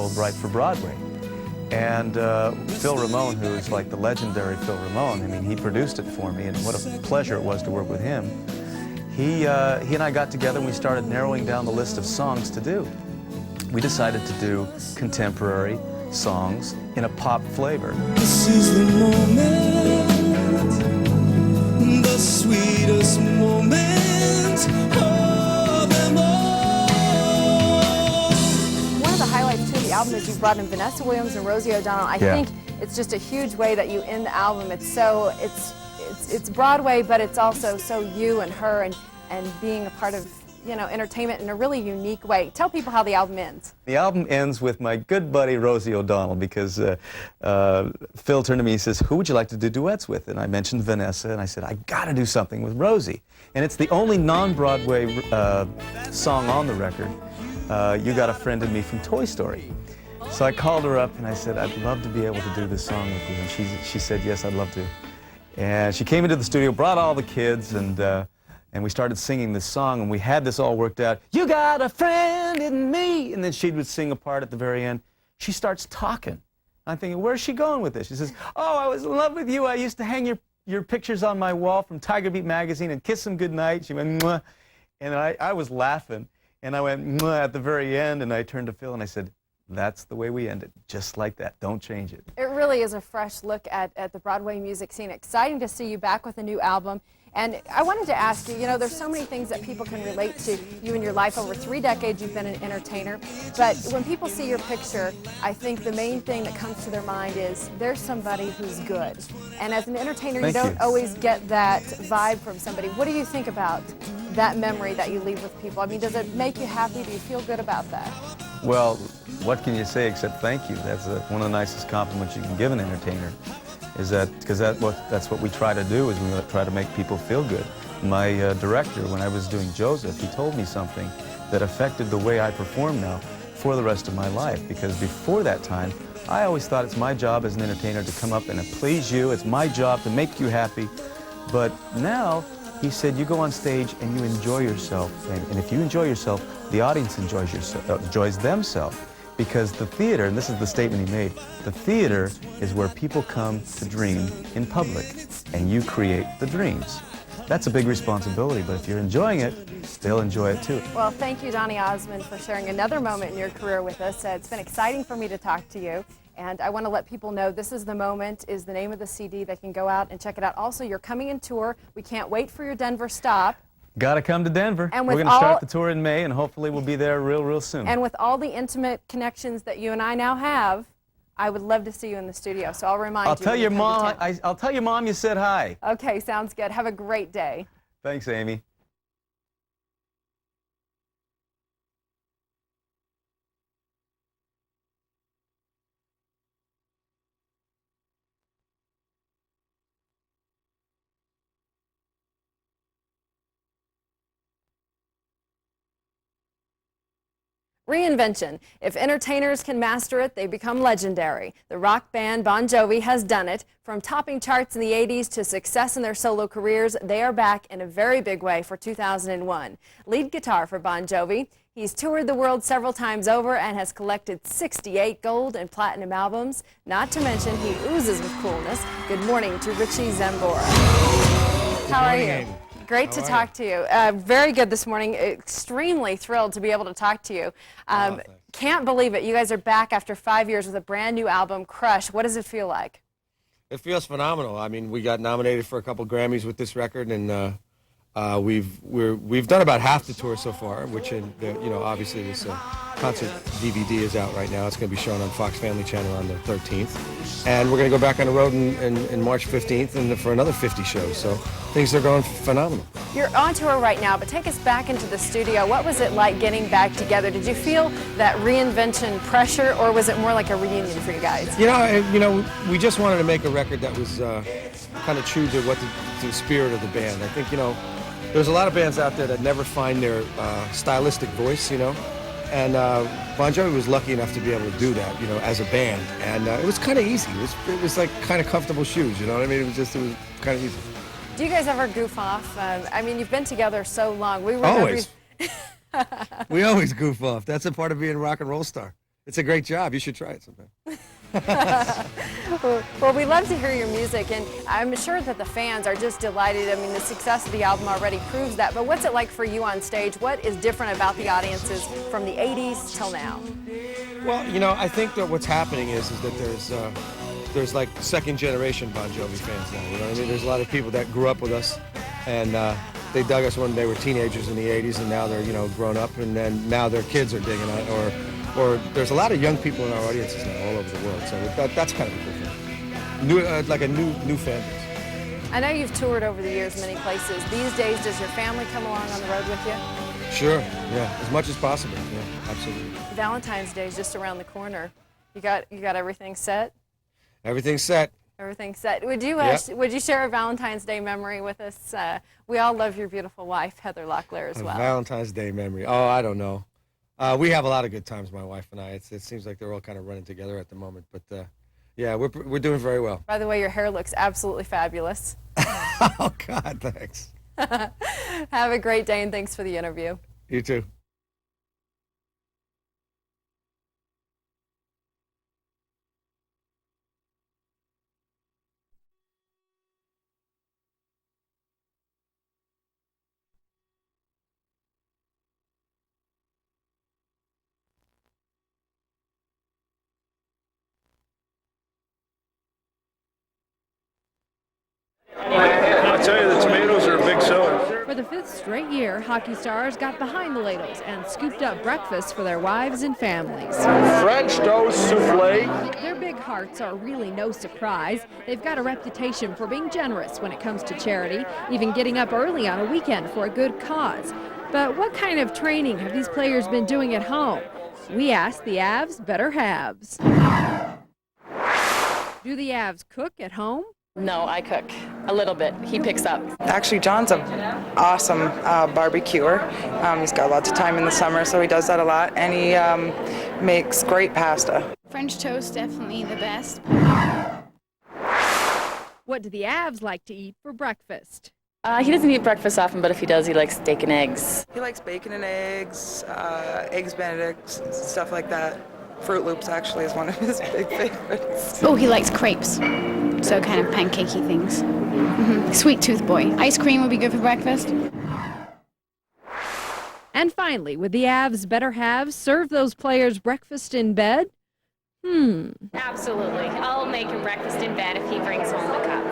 scheduled right for Broadway. And Phil Ramone, who is like the legendary Phil Ramone, I mean, he produced it for me, and what a pleasure it was to work with him. He and I got together and we started narrowing down the list of songs to do. We decided to do contemporary songs in a pop flavor. This is the moment, the sweetest moment of them all. One of the highlights to the album is you brought in Vanessa Williams and Rosie O'Donnell. I think it's just a huge way that you end the album. It's Broadway, but it's also so you and her and being a part of, you know, entertainment in a really unique way. Tell people how the album ends. The album ends with my good buddy Rosie O'Donnell, because Phil turned to me and says, who would you like to do duets with? And I mentioned Vanessa, and I said, I gotta do something with Rosie. And it's the only non-Broadway song on the record, You Got a Friend in Me from Toy Story. So I called her up and I said, I'd love to be able to do this song with you. And she said, yes, I'd love to. And she came into the studio, brought all the kids, and we started singing this song, and we had this all worked out. You got a friend in me. And then she would sing a part at the very end. She starts talking. I'm thinking, where's she going with this? She says, oh, I was in love with you. I used to hang your pictures on my wall from Tiger Beat magazine and kiss them goodnight. She went, mwah. And I was laughing. And I went, mwah, at the very end, and I turned to Phil and I said, that's the way we end it, just like that. Don't change it. It really is a fresh look at the Broadway music scene. Exciting to see you back with a new album. And I wanted to ask you, you know, there's so many things that people can relate to. You in your life, over 3 decades, you've been an entertainer. But when people see your picture, I think the main thing that comes to their mind is there's somebody who's good. And as an entertainer, you don't always get that vibe from somebody. What do you think about that memory that you leave with people? I mean, does it make you happy? Do you feel good about that? Well, what can you say except thank you? That's one of the nicest compliments you can give an entertainer. Is that because that's what we try to do, is we try to make people feel good. My director, when I was doing Joseph, he told me something that affected the way I perform now for the rest of my life. Because before that time, I always thought it's my job as an entertainer to come up and please you. It's my job to make you happy. But now, he said, you go on stage and you enjoy yourself. And if you enjoy yourself, the audience enjoys themselves. Because the theater, and this is the statement he made, the theater is where people come to dream in public, and you create the dreams. That's a big responsibility, but if you're enjoying it, they'll enjoy it too. Well, thank you, Donny Osmond, for sharing another moment in your career with us. It's been exciting for me to talk to you, and I want to let people know This Is the Moment is the name of the CD. They can go out and check it out. Also, you're coming in tour. We can't wait for your Denver stop. Got to come to Denver. And we're going to start the tour in May, and hopefully we'll be there real soon. And with all the intimate connections that you and I now have, I would love to see you in the studio. So I'll remind you. I'll tell your mom. I'll tell your mom you said hi. Okay, sounds good. Have a great day. Thanks, Amy. Reinvention. If entertainers can master it, they become legendary. The rock band Bon Jovi has done it. From topping charts in the 80s to success in their solo careers, they are back in a very big way for 2001. Lead guitar for Bon Jovi. He's toured the world several times over and has collected 68 gold and platinum albums. Not to mention, he oozes with coolness. Good morning to Richie Zambora. How are you? Great to talk to you. Very good this morning. Extremely thrilled to be able to talk to you. Can't believe it. You guys are back after 5 years with a brand new album, Crush. What does it feel like? It feels phenomenal. I mean, we got nominated for a couple Grammys with this record, and we've done about half the tour so far. Which, you know, obviously this concert DVD is out right now. It's going to be shown on Fox Family Channel on the 13th, and we're going to go back on the road in March 15th and for another 50 shows. So things are going phenomenal. You're on tour right now, but take us back into the studio. What was it like getting back together? Did you feel that reinvention pressure, or was it more like a reunion for you guys? You know, we just wanted to make a record that was kind of true to what the spirit of the band. I think, you know, there's a lot of bands out there that never find their stylistic voice, you know. And Bon Jovi was lucky enough to be able to do that, you know, as a band. And it was kind of easy. It was like kind of comfortable shoes, you know what I mean? It was kind of easy. Do you guys ever goof off? I mean, you've been together so long. Always. We always goof off. That's a part of being a rock and roll star. It's a great job. You should try it sometime. Well, we love to hear your music, and I'm sure that the fans are just delighted. I mean, the success of the album already proves that, but what's it like for you on stage? What is different about the audiences from the 80s till now? Well, you know, I think that what's happening is that there's like second generation Bon Jovi fans now. You know what I mean? There's a lot of people that grew up with us, and they dug us when they were teenagers in the 80s, and now they're, you know, grown up, and then now their kids are digging it, or there's a lot of young people in our audiences now all over the world. So that's kind of a cool thing. Like a new fan base. I know you've toured over the years many places. These days, does your family come along on the road with you? Sure, yeah, as much as possible. Yeah, absolutely. Valentine's Day is just around the corner. You got everything set? Everything's set. Everything's set. Would you Yeah. would you share a Valentine's Day memory with us? We all love your beautiful wife, Heather Locklear, as A well. Valentine's Day memory. Oh, I don't know. We have a lot of good times, my wife and I. It seems like they're all kind of running together at the moment, but yeah, we're doing very well. By the way, your hair looks absolutely fabulous. Oh God, thanks. Have a great day, and thanks for the interview. You too. I tell you, the tomatoes are a big seller. For the 5th straight year, hockey stars got behind the ladles and scooped up breakfast for their wives and families. French toast souffle. Their big hearts are really no surprise. They've got a reputation for being generous when it comes to charity, even getting up early on a weekend for a good cause. But what kind of training have these players been doing at home? We asked the Avs better halves. Do the Avs cook at home? No, I cook a little bit. He picks up. Actually, John's an awesome barbecuer. He's got lots of time in the summer, so he does that a lot, and he makes great pasta. French toast, definitely the best. What do the Avs like to eat for breakfast? He doesn't eat breakfast often, but if he does, he likes steak and eggs. He likes bacon and eggs, eggs Benedicts, stuff like that. Fruit Loops actually is one of his big favorites. Oh, he likes crepes, so kind of pancakey things. Sweet tooth boy. Ice cream would be good for breakfast. And finally, would the Avs better halves serve those players breakfast in bed? Absolutely. I'll make him breakfast in bed if he brings home the cup.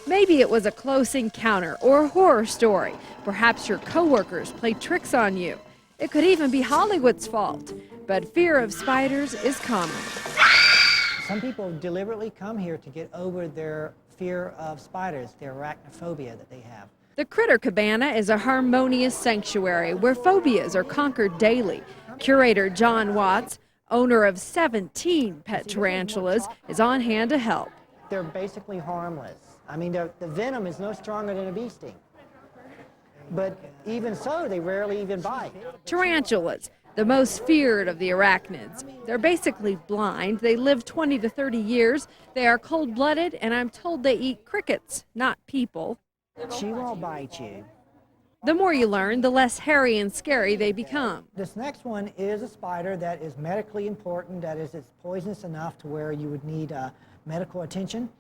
Maybe it was a close encounter or a horror story. Perhaps your coworkers played tricks on you. It could even be Hollywood's fault. But fear of spiders is common. Some people deliberately come here to get over their fear of spiders, their arachnophobia that they have. The Critter Cabana is a harmonious sanctuary where phobias are conquered daily. Curator John Watts, owner of 17 pet tarantulas, is on hand to help. They're basically harmless. I mean, the venom is no stronger than a bee sting. But even so, they rarely even bite. Tarantulas, the most feared of the arachnids. They're basically blind. They live 20 to 30 years. They are cold-blooded, and I'm told they eat crickets, not people. She won't bite you. The more you learn, the less hairy and scary they become. This next one is a spider that is medically important, that is, it's poisonous enough to where you would need medical attention.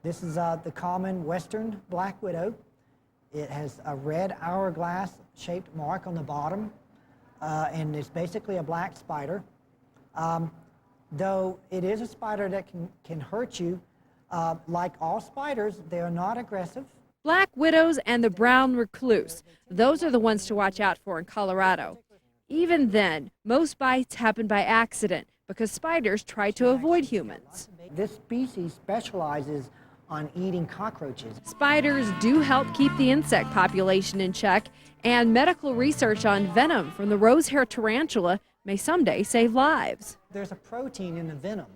This is the common western black widow. It has a red hourglass-shaped mark on the bottom, and it's basically a black spider. Though it is a spider that can hurt you, like all spiders, they are not aggressive. Black widows and the brown recluse, those are the ones to watch out for in Colorado. Even then, most bites happen by accident because spiders try to avoid humans. This species specializes on eating cockroaches. Spiders do help keep the insect population in check, and medical research on venom from the rosehair tarantula may someday save lives. There's a protein in the venom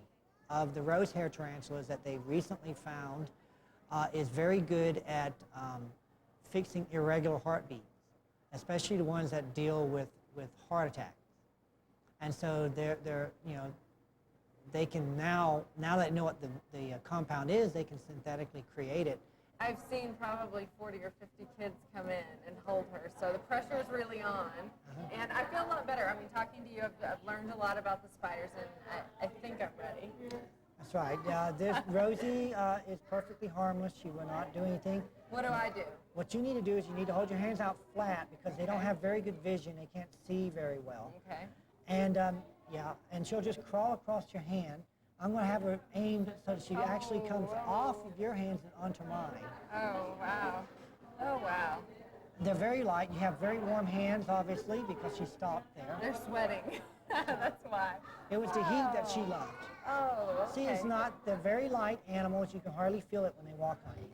of the rosehair tarantulas that they recently found is very good at fixing irregular heartbeats, especially the ones that deal with heart attacks. And so they're you know, they can now that they know what the compound is, they can synthetically create it. I've seen probably 40 or 50 kids come in and hold her, so the pressure is really on. And I feel a lot better. I mean, talking to you, I've learned a lot about the spiders, and I think I'm ready. That's right. This Rosie is perfectly harmless. She will not do anything. What do I do? What you need to do is you need to hold your hands out flat because they don't have very good vision. They can't see very well. Okay. And yeah, and she'll just crawl across your hand. I'm going to have her aimed so that she actually comes off of your hands and onto mine. Oh, wow. Oh, wow. They're very light. You have very warm hands, obviously, because she stopped there. They're sweating. That's why. It was the heat that she loved. Oh, okay. See, it's not, they're very light animals. You can hardly feel it when they walk on you.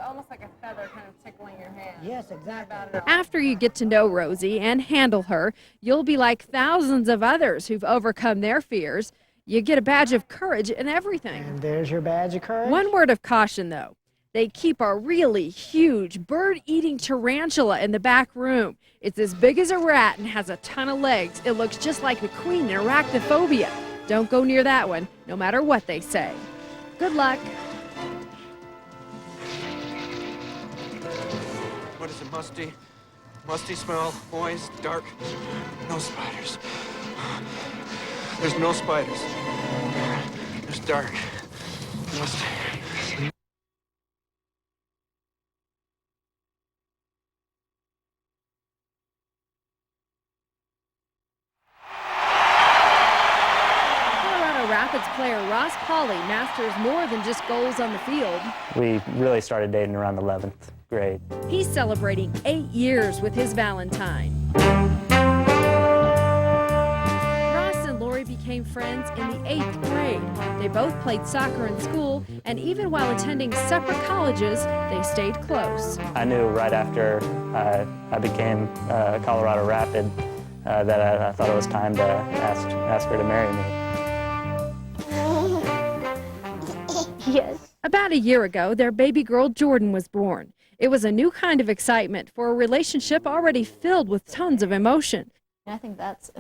Almost like a feather kind of tickling your hand. Yes, exactly. After you get to know Rosie and handle her, you'll be like thousands of others who've overcome their fears. You get a badge of courage and everything. And there's your badge of courage. One word of caution, though. They keep a really huge bird-eating tarantula in the back room. It's as big as a rat and has a ton of legs. It looks just like the queen in arachnophobia. Don't go near that one, no matter what they say. Good luck. What is it, musty? Musty smell, moist, dark. No spiders. There's no spiders. There's dark. Musty. Colorado Rapids player Ross Pauley masters more than just goals on the field. We really started dating around the 11th grade. He's celebrating 8 years with his Valentine. Ross and Lori became friends in the 8th grade. They both played soccer in school, and even while attending separate colleges, they stayed close. I knew right after I became a Colorado Rapid that I thought it was time to ask her to marry me. Yes. About a year ago, their baby girl Jordan was born. It was a new kind of excitement for a relationship already filled with tons of emotion. I think that's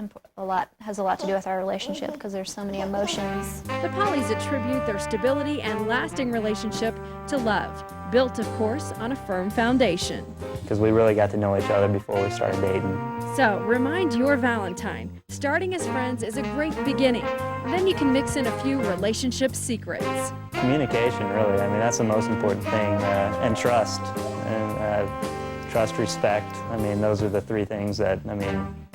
has a lot to do with our relationship because there's so many emotions. The Pauleys attribute their stability and lasting relationship to love, built, of course, on a firm foundation. Because we really got to know each other before we started dating. So, remind your Valentine, starting as friends is a great beginning. Then you can mix in a few relationship secrets. Communication, really. I mean, that's the most important thing. And trust. And trust, respect. I mean, those are the three things that, I mean,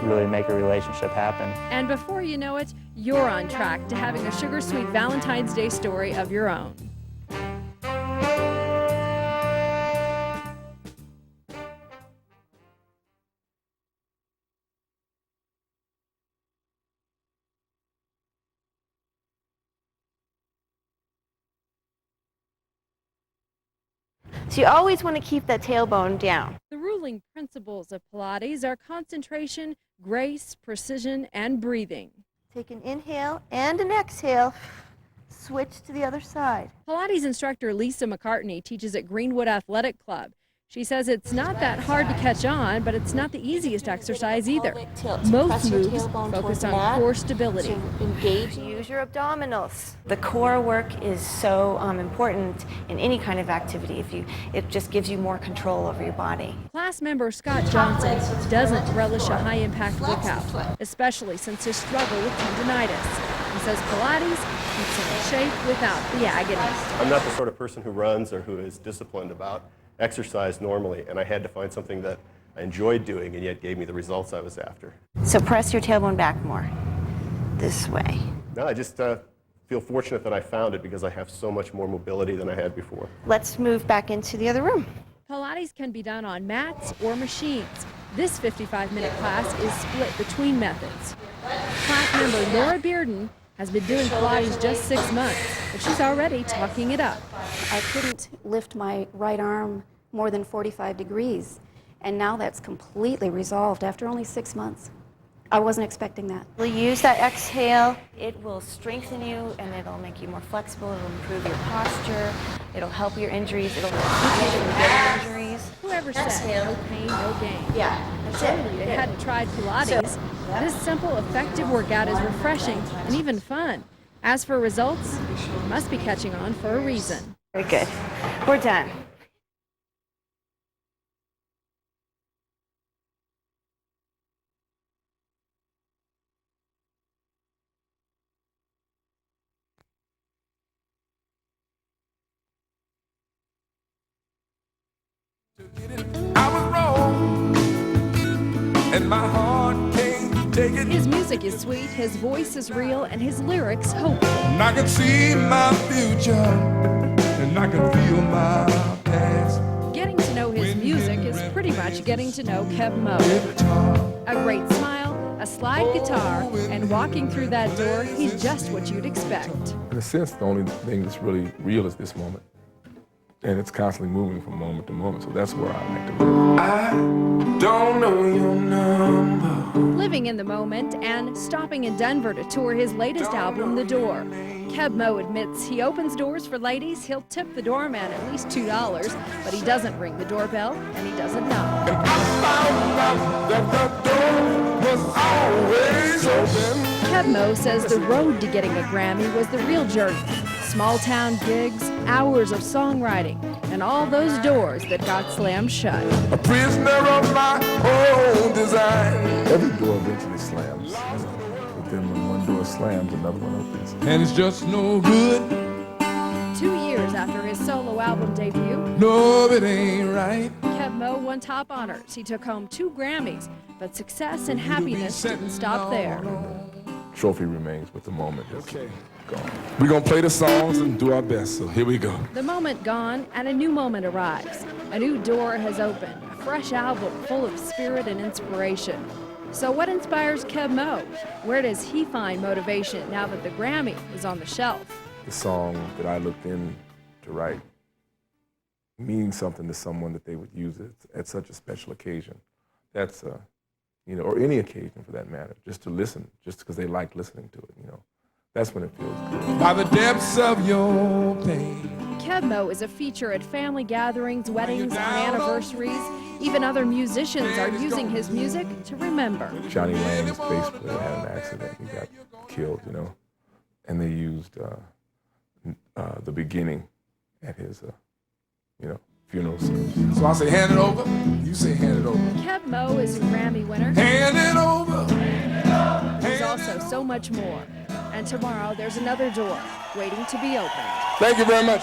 really make a relationship happen. And before you know it, you're on track to having a sugar-sweet Valentine's Day story of your own. So you always want to keep that tailbone down. The ruling principles of Pilates are concentration, grace, precision, and breathing. Take an inhale and an exhale. Switch to the other side. Pilates instructor Lisa McCartney teaches at Greenwood Athletic Club. She says it's not that hard to catch on, but it's not the easiest exercise either. Most moves focus on core stability. Engage, use your abdominals. The core work is so important in any kind of activity. It just gives you more control over your body. Class member Scott Johnson doesn't relish a high-impact workout, especially since his struggle with tendonitis. He says Pilates keeps him in shape without the agony. I'm not the sort of person who runs or who is disciplined about exercise normally, and I had to find something that I enjoyed doing and yet gave me the results I was after. So press your tailbone back more, this way. No, I just feel fortunate that I found it because I have so much more mobility than I had before. Let's move back into the other room. Pilates can be done on mats or machines. This 55-minute class is split between methods. Class member Laura Bearden has been doing Pilates just 6 months, but she's already talking it up. I couldn't lift my right arm more than 45 degrees, and now that's completely resolved after only 6 months. I wasn't expecting that. We'll use that exhale. It will strengthen you and it'll make you more flexible. It'll improve your posture. It'll help your injuries. It'll keep you from getting injuries. Whoever said no pain, no gain. Yeah, that's Totally, they hadn't tried Pilates. This simple, effective workout is refreshing and even fun. As for results, it must be catching on for a reason. Very good. We're done. I was wrong, and my heart can't take it. His music is sweet, his voice is real, and his lyrics hopeful. And I can see my future, and I can feel my past. Getting to know his music is pretty much getting to know Kev Mo. A great smile, a slide guitar, and walking through that door, he's just what you'd expect. In a sense, the only thing that's really real is this moment. And it's constantly moving from moment to moment, so that's where I like to live. I don't know your number. Living in the moment and stopping in Denver to tour his latest album, The Door. Kev Mo admits he opens doors for ladies, he'll tip the doorman at least $2, but he doesn't ring the doorbell and he doesn't knock. And I found out that the door was always open. Kev Mo says the road to getting a Grammy was the real journey. Small town gigs, hours of songwriting, and all those doors that got slammed shut. A prisoner of my own design. Every door eventually slams, but then when one door slams, another one opens. And it's just no good. 2 years after his solo album debut, No, it ain't right. Kev Mo won top honors. He took home 2 Grammys, but success and happiness didn't stop there. Trophy remains, but the moment is gone. We're gonna play the songs and do our best, so here we go. The moment gone, and a new moment arrives. A new door has opened, a fresh album full of spirit and inspiration. So what inspires Kev Mo? Where does he find motivation now that the Grammy is on the shelf? The song that I looked in to write, meaning something to someone that they would use it at such a special occasion. That's, or any occasion for that matter, just to listen, just because they like listening to it, That's when it feels good. By the depths of your pain. Kev Mo is a feature at family gatherings, weddings, on anniversaries. Even other musicians are using his music to remember. Johnny Lang's bass player had an accident. He got killed, and they used the beginning at his, funeral service. So I say hand it over, you say hand it over. Kev Mo is a Grammy winner. Hand it over. There's also so much more. And tomorrow there's another door waiting to be opened. Thank you very much.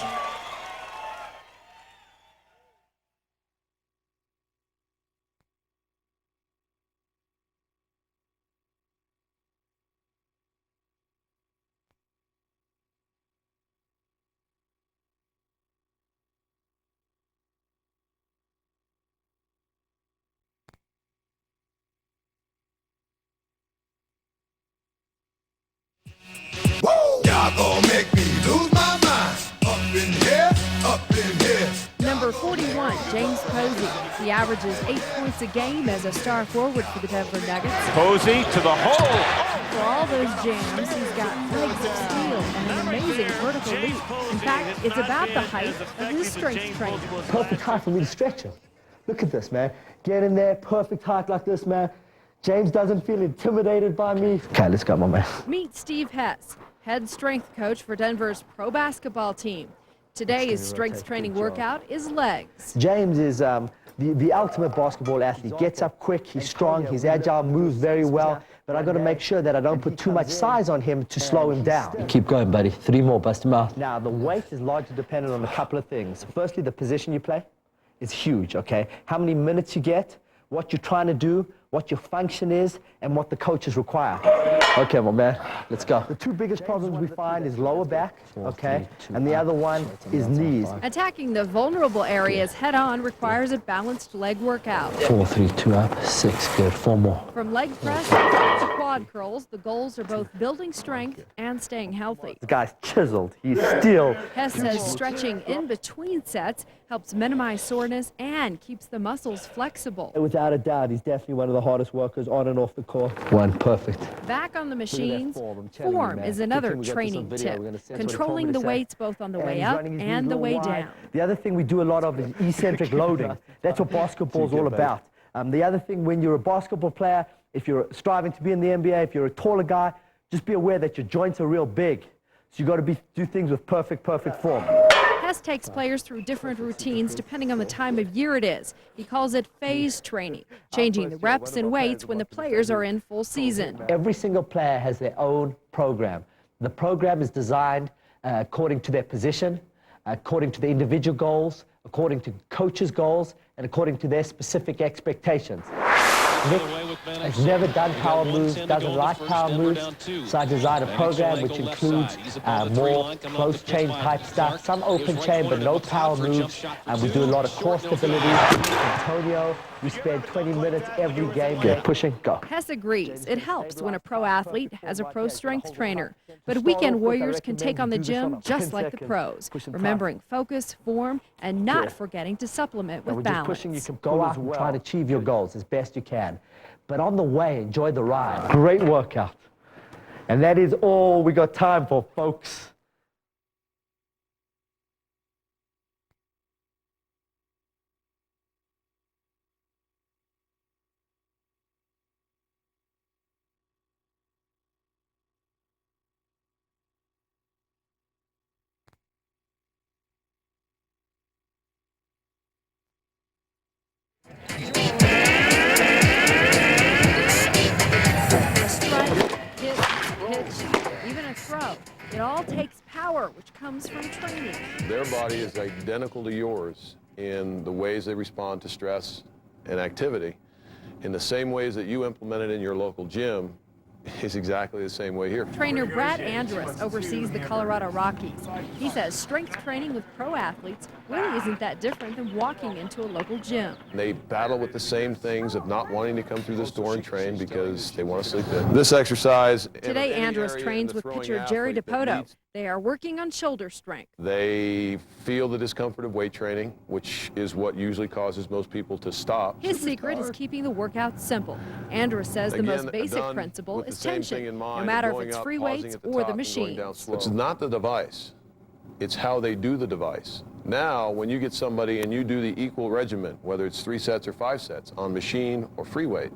Y'all gonna make me lose my mind. Up in here, up in here. Number 41, James Posey. He averages 8 points a game as a star forward for the Denver Nuggets. Posey to the hole. For all those jams, he's got legs of steel and an amazing vertical leap. In fact, it's about the height of his strength training. Perfect height for me to stretch him. Look at this, man. Get in there, perfect height like this, man. James doesn't feel intimidated by me. Okay, let's go, my man. Meet Steve Hess, head strength coach for Denver's pro basketball team. Today's strength training workout is legs. James is the ultimate basketball athlete. Gets up quick, he's strong, he's agile, moves very well. But I got to make sure that I don't put too much size on him to slow him down. Keep going, buddy. 3 more, bust him out. Now, the weight is largely dependent on a couple of things. Firstly, the position you play is huge, okay? How many minutes you get, what you're trying to do, what your function is, and what the coaches require. Okay, my man, let's go. The two biggest problems we find is lower back, okay, and the other one is knees. Attacking the vulnerable areas head-on requires a balanced leg workout. 4, 3, 2 up, 6, good, 4 more. From leg press to quad curls, the goals are both building strength and staying healthy. The guy's chiseled, he's steel. Hess says stretching in between sets helps minimize soreness and keeps the muscles flexible. Without a doubt, he's definitely one of the hardest workers on and off the court. One, perfect. Back on the machines, form is another training tip, controlling the weights both on the way up and the way down. The other thing we do a lot of is eccentric loading. That's what basketball's all about. The other thing, when you're a basketball player, if you're striving to be in the NBA, if you're a taller guy, just be aware that your joints are real big. So you got to do things with perfect form. Hess takes players through different routines depending on the time of year it is. He calls it phase training, changing the reps and weights when the players are in full season. Every single player has their own program. The program is designed according to their position, according to the individual goals, according to coaches' goals, and according to their specific expectations. Nick has never done power moves, doesn't like power moves, so I designed a program which includes more close chain type stuff, some open chain but no power moves, and we do a lot of core stability. Antonio, we spend 20 minutes every game. Yeah, pushing, go. Hess agrees it helps when a pro athlete has a pro strength trainer, but weekend warriors can take on the gym just like the pros, remembering focus, form, and not forgetting to supplement with balance. You can go out and try to achieve your goals as best you can. But on the way, enjoy the ride. Great workout. And that is all we got time for, folks. Even a throw. It all takes power, which comes from training. Their body is identical to yours in the ways they respond to stress and activity. In the same ways that you implement it in your local gym is exactly the same way here. Trainer Brad Andrus oversees the Colorado Rockies. He says strength training with pro athletes really isn't that different than walking into a local gym. They battle with the same things of not wanting to come through this door and train because they want to sleep in. This exercise... Today, Andrus trains with pitcher Jerry DiPoto. They are working on shoulder strength. They feel the discomfort of weight training, which is what usually causes most people to stop. His secret is keeping the workout simple. Andrus says the most basic principle is tension, no matter if it's free weights or the machines. It's not the device, it's how they do the device. Now, when you get somebody and you do the equal regimen, whether it's 3 sets or 5 sets, on machine or free weight,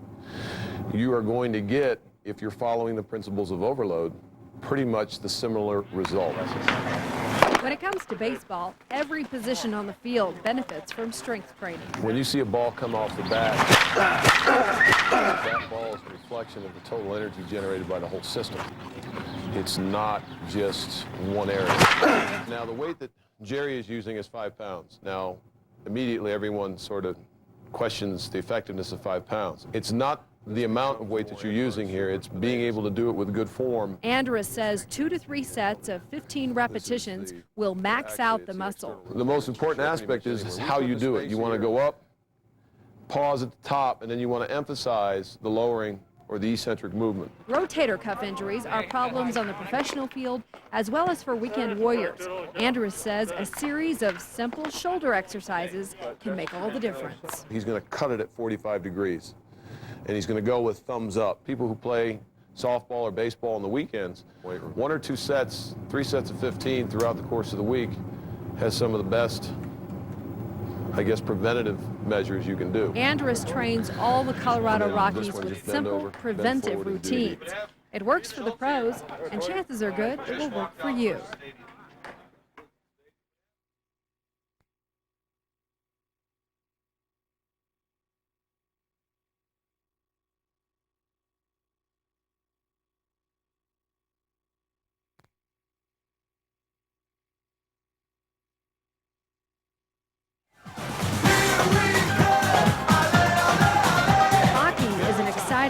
you are going to get, if you're following the principles of overload, pretty much the similar result. When it comes to baseball, every position on the field benefits from strength training. When you see a ball come off the bat, that ball is a reflection of the total energy generated by the whole system. It's not just one area. Now, the weight that Jerry is using is 5 pounds. Now, immediately everyone sort of questions the effectiveness of 5 pounds. It's not the amount of weight that you're using here, it's being able to do it with good form. Andrus says 2 to 3 sets of 15 repetitions will max out the muscle. The most important aspect is how you do it. You want to go up, pause at the top, and then you want to emphasize the lowering or the eccentric movement. Rotator cuff injuries are problems on the professional field as well as for weekend warriors. Andrus says a series of simple shoulder exercises can make all the difference. He's going to cut it at 45 degrees. And he's going to go with thumbs up. People who play softball or baseball on the weekends, 1 or 2 sets, 3 sets of 15 throughout the course of the week has some of the best, I guess, preventative measures you can do. Andrus trains all the Colorado Rockies with simple, preventive routines. It works for the pros, and chances are good it will work for you.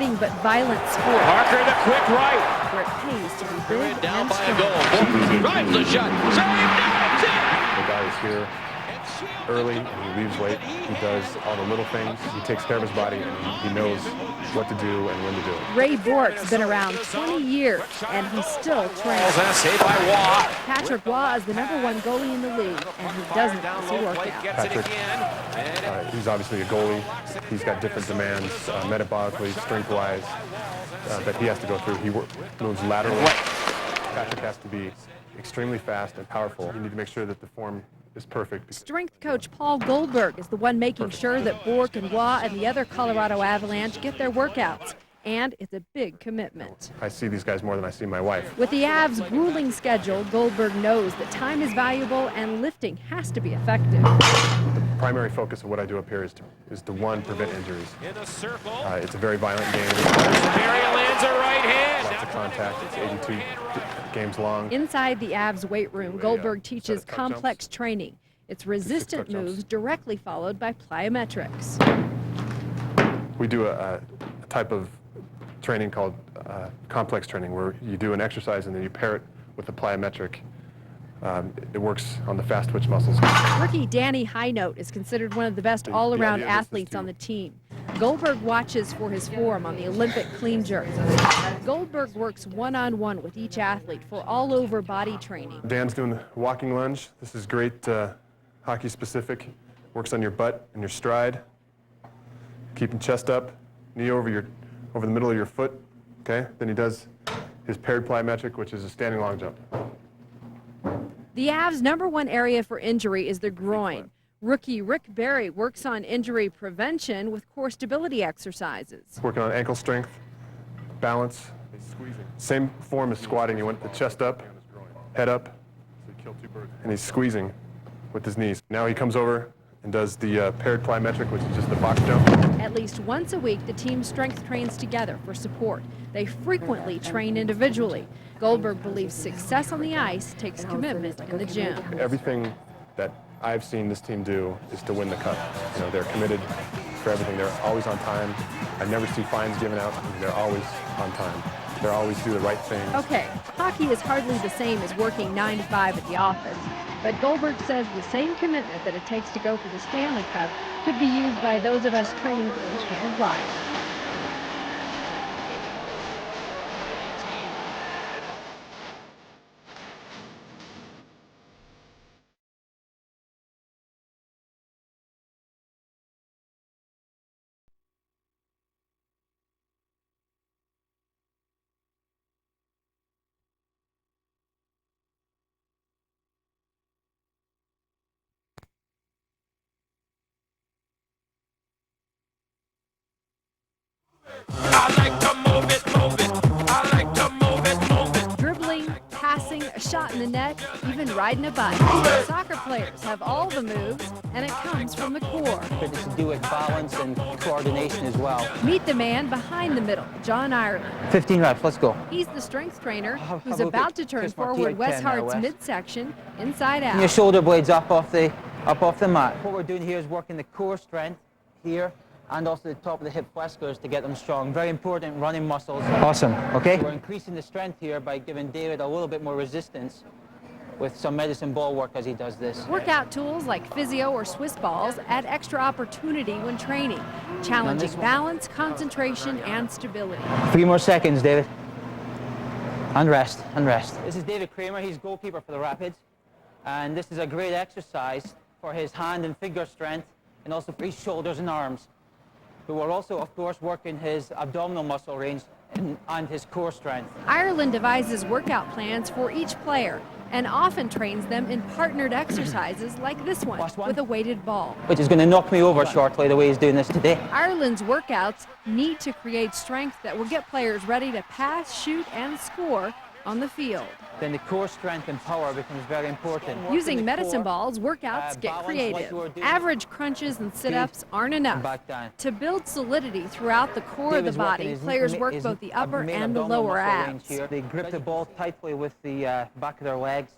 exciting but violent sport. Parker, the quick right. Where it pays to be big Down and by a strong. goal. Drives the shot. The guy is here early and he leaves late. He does all the little things. He takes care of his body and he knows what to do and when to do it. Ray Bork's been around 20 years and he still trains. Saved by Waugh. Patrick Waugh is the #1 goalie in the league and he doesn't miss a workout. Patrick, he's obviously a goalie. He's got different demands metabolically, strength-wise, that he has to go through. He moves laterally. Patrick has to be extremely fast and powerful. You need to make sure that the form is perfect. Strength coach Paul Goldberg is the one making sure that Bork and Waugh and the other Colorado Avalanche get their workouts. And it's a big commitment. I see these guys more than I see my wife. With the Avs' grueling schedule, Goldberg knows that time is valuable and lifting has to be effective. The primary focus of what I do up here is to one, prevent injuries. It's a very violent game. Barry lands a right hand. Lots of contact. It's 82 games long. Inside the Avs' weight room, Goldberg teaches complex training. It's resistant moves directly followed by plyometrics. We do a type of training called complex training, where you do an exercise and then you pair it with a plyometric. It works on the fast twitch muscles. Rookie Danny Highnote is considered one of the best all-around athletes on the team. Goldberg watches for his form on the Olympic clean jerk. Goldberg works one-on-one with each athlete for all-over body training. Dan's doing the walking lunge. This is great hockey specific. Works on your butt and your stride. Keeping chest up, knee over the middle of your foot. Okay. Then he does his paired plyometric, which is a standing long jump. The Avs' #1 area for injury is the groin. Rookie Rick Barry works on injury prevention with core stability exercises. Working on ankle strength, balance. Same form as squatting. You want the chest up, head up, and he's squeezing with his knees. Now he comes over and does the paired plyometric, which is just the box jump. At least once a week, the team strength trains together for support. They frequently train individually. Goldberg believes success on the ice takes commitment in the gym. Everything that I've seen this team do is to win the cup. You know, they're committed for everything. They're always on time. I never see fines given out. They're always on time. They always do the right thing. Okay, hockey is hardly the same as working 9 to 5 at the office. But Goldberg says the same commitment that it takes to go for the Stanley Cup could be used by those of us training for the Tour of Life. I like to move it, move it. I like to move it, move it. Dribbling, passing, a shot in the net, even riding a bike. Soccer players have all the moves, and it comes from the core. It's to do with balance and coordination as well. Meet the man behind the middle, John Ireland. 15 reps, let's go. He's the strength trainer who's look about at to turn Chris forward Martinez, Wes 10 now, Hart's Wes. midsection, inside out. And your shoulder blades up off the mat. What we're doing here is working the core strength here and also the top of the hip flexors to get them strong. Very important running muscles. Awesome, okay? We're increasing the strength here by giving David a little bit more resistance with some medicine ball work as he does this. Workout tools like physio or Swiss balls add extra opportunity when training, challenging balance, concentration, and stability. 3 more seconds, David. And rest, and rest. This is David Kramer, he's goalkeeper for the Rapids. And this is a great exercise for his hand and finger strength and also for his shoulders and arms. But we're also, of course, working his abdominal muscle range and his core strength. Ireland devises workout plans for each player and often trains them in partnered exercises like this one with a weighted ball. Which is going to knock me over shortly the way he's doing this today. Ireland's workouts need to create strength that will get players ready to pass, shoot, and score on the field. Then the core strength and power becomes very important. Using medicine balls, workouts get creative. Average crunches and sit-ups aren't enough. To build solidity throughout the core of the body, players work both the upper and the lower abs. They grip the ball tightly with the back of their legs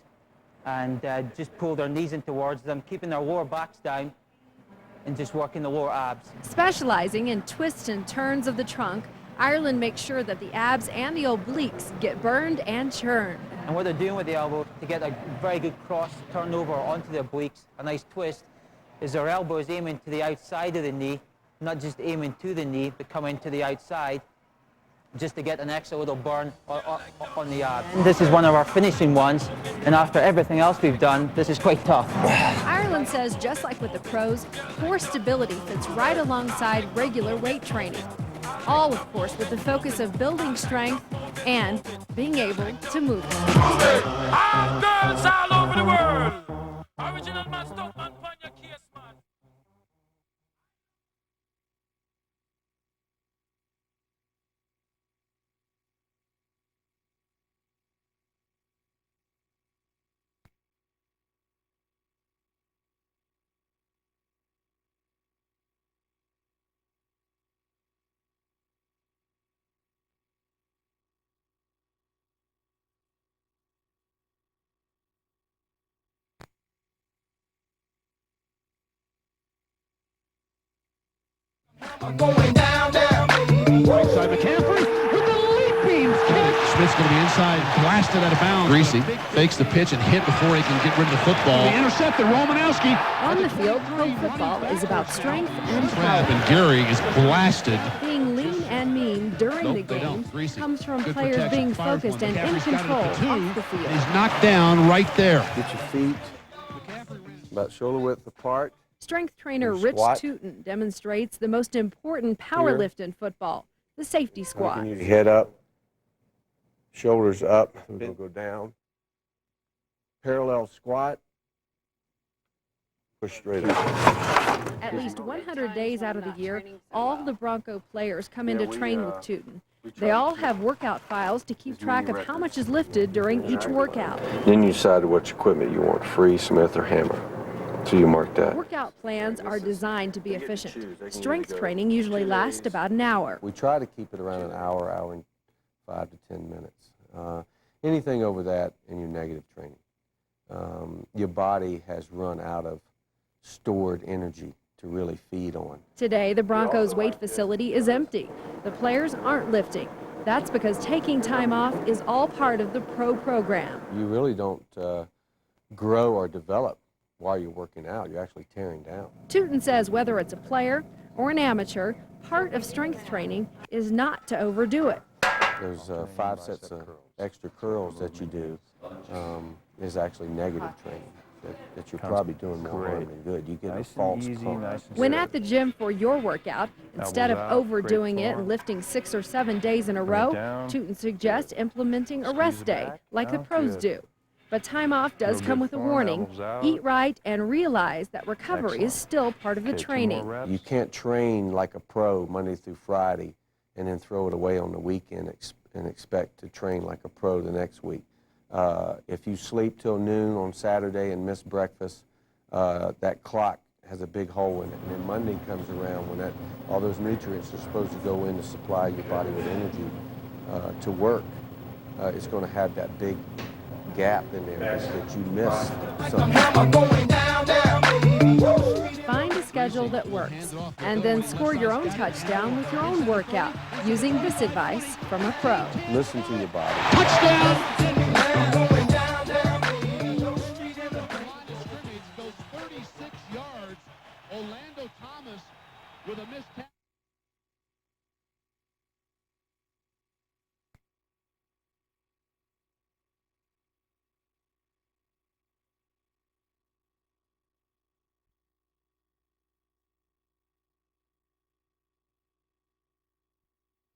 and just pull their knees in towards them, keeping their lower backs down and just working the lower abs. Specializing in twists and turns of the trunk, Ireland makes sure that the abs and the obliques get burned and churned. And what they're doing with the elbow to get a very good cross turnover onto the obliques, a nice twist, is their elbow is aiming to the outside of the knee, not just aiming to the knee, but coming to the outside, just to get an extra little burn on the abs. And this is one of our finishing ones, and after everything else we've done, this is quite tough. Ireland says, just like with the pros, core stability fits right alongside regular weight training. All, of course, with the focus of building strength and being able to move. All girls all over the world. Original man, stunt man, on your case, man. Going down there. Right side McCaffrey with the leap beams catch. Smith's going to be inside, blasted out of bounds. Greasy fakes the pitch and hit before he can get rid of the football. The interceptor, Romanowski. On the field, pro football is about strength and power. And Gary is blasted. Being lean and mean during the game comes from players being focused and in control off the field. He's knocked down right there. Get your feet about shoulder width apart. Strength trainer Rich Tootin demonstrates the most important power lift in football, the safety squat. Head up, shoulders up, we're going to go down. Parallel squat, push straight up. At least 100 days out of the year, all the Bronco players come in to train with Tootin. They all have workout files to keep track of how much is lifted during each workout. Then you decide which equipment you want, free, Smith, or hammer. So you mark that. Workout plans are designed to be efficient. Strength training usually lasts about an hour. We try to keep it around an hour, hour and 5 to 10 minutes. Anything over that in your negative training. Your body has run out of stored energy to really feed on. Today, the Broncos' weight facility is empty. The players aren't lifting. That's because taking time off is all part of the pro program. You really don't grow or develop while you're working out. You're actually tearing down. Tootin says whether it's a player or an amateur, part of strength training is not to overdo it. There's 5 sets of extra curls that you do is actually negative training. That you're probably doing more harm than good. You get a false calm. When at the gym for your workout, instead of overdoing it and lifting 6 or 7 days in a row, Tootin suggests implementing a rest day, like the pros do. But time off does come with a warning. Eat right and realize that recovery is still part of the training. You can't train like a pro Monday through Friday and then throw it away on the weekend and expect to train like a pro the next week. If you sleep till noon on Saturday and miss breakfast, that clock has a big hole in it. And then Monday comes around when all those nutrients are supposed to go in to supply your body with energy to work. It's going to have that big gap in there that you missed. Find a schedule that works, and then score your own touchdown with your own workout using this advice from a pro. Listen to your body. Touchdown! Orlando Thomas with a missed tackle.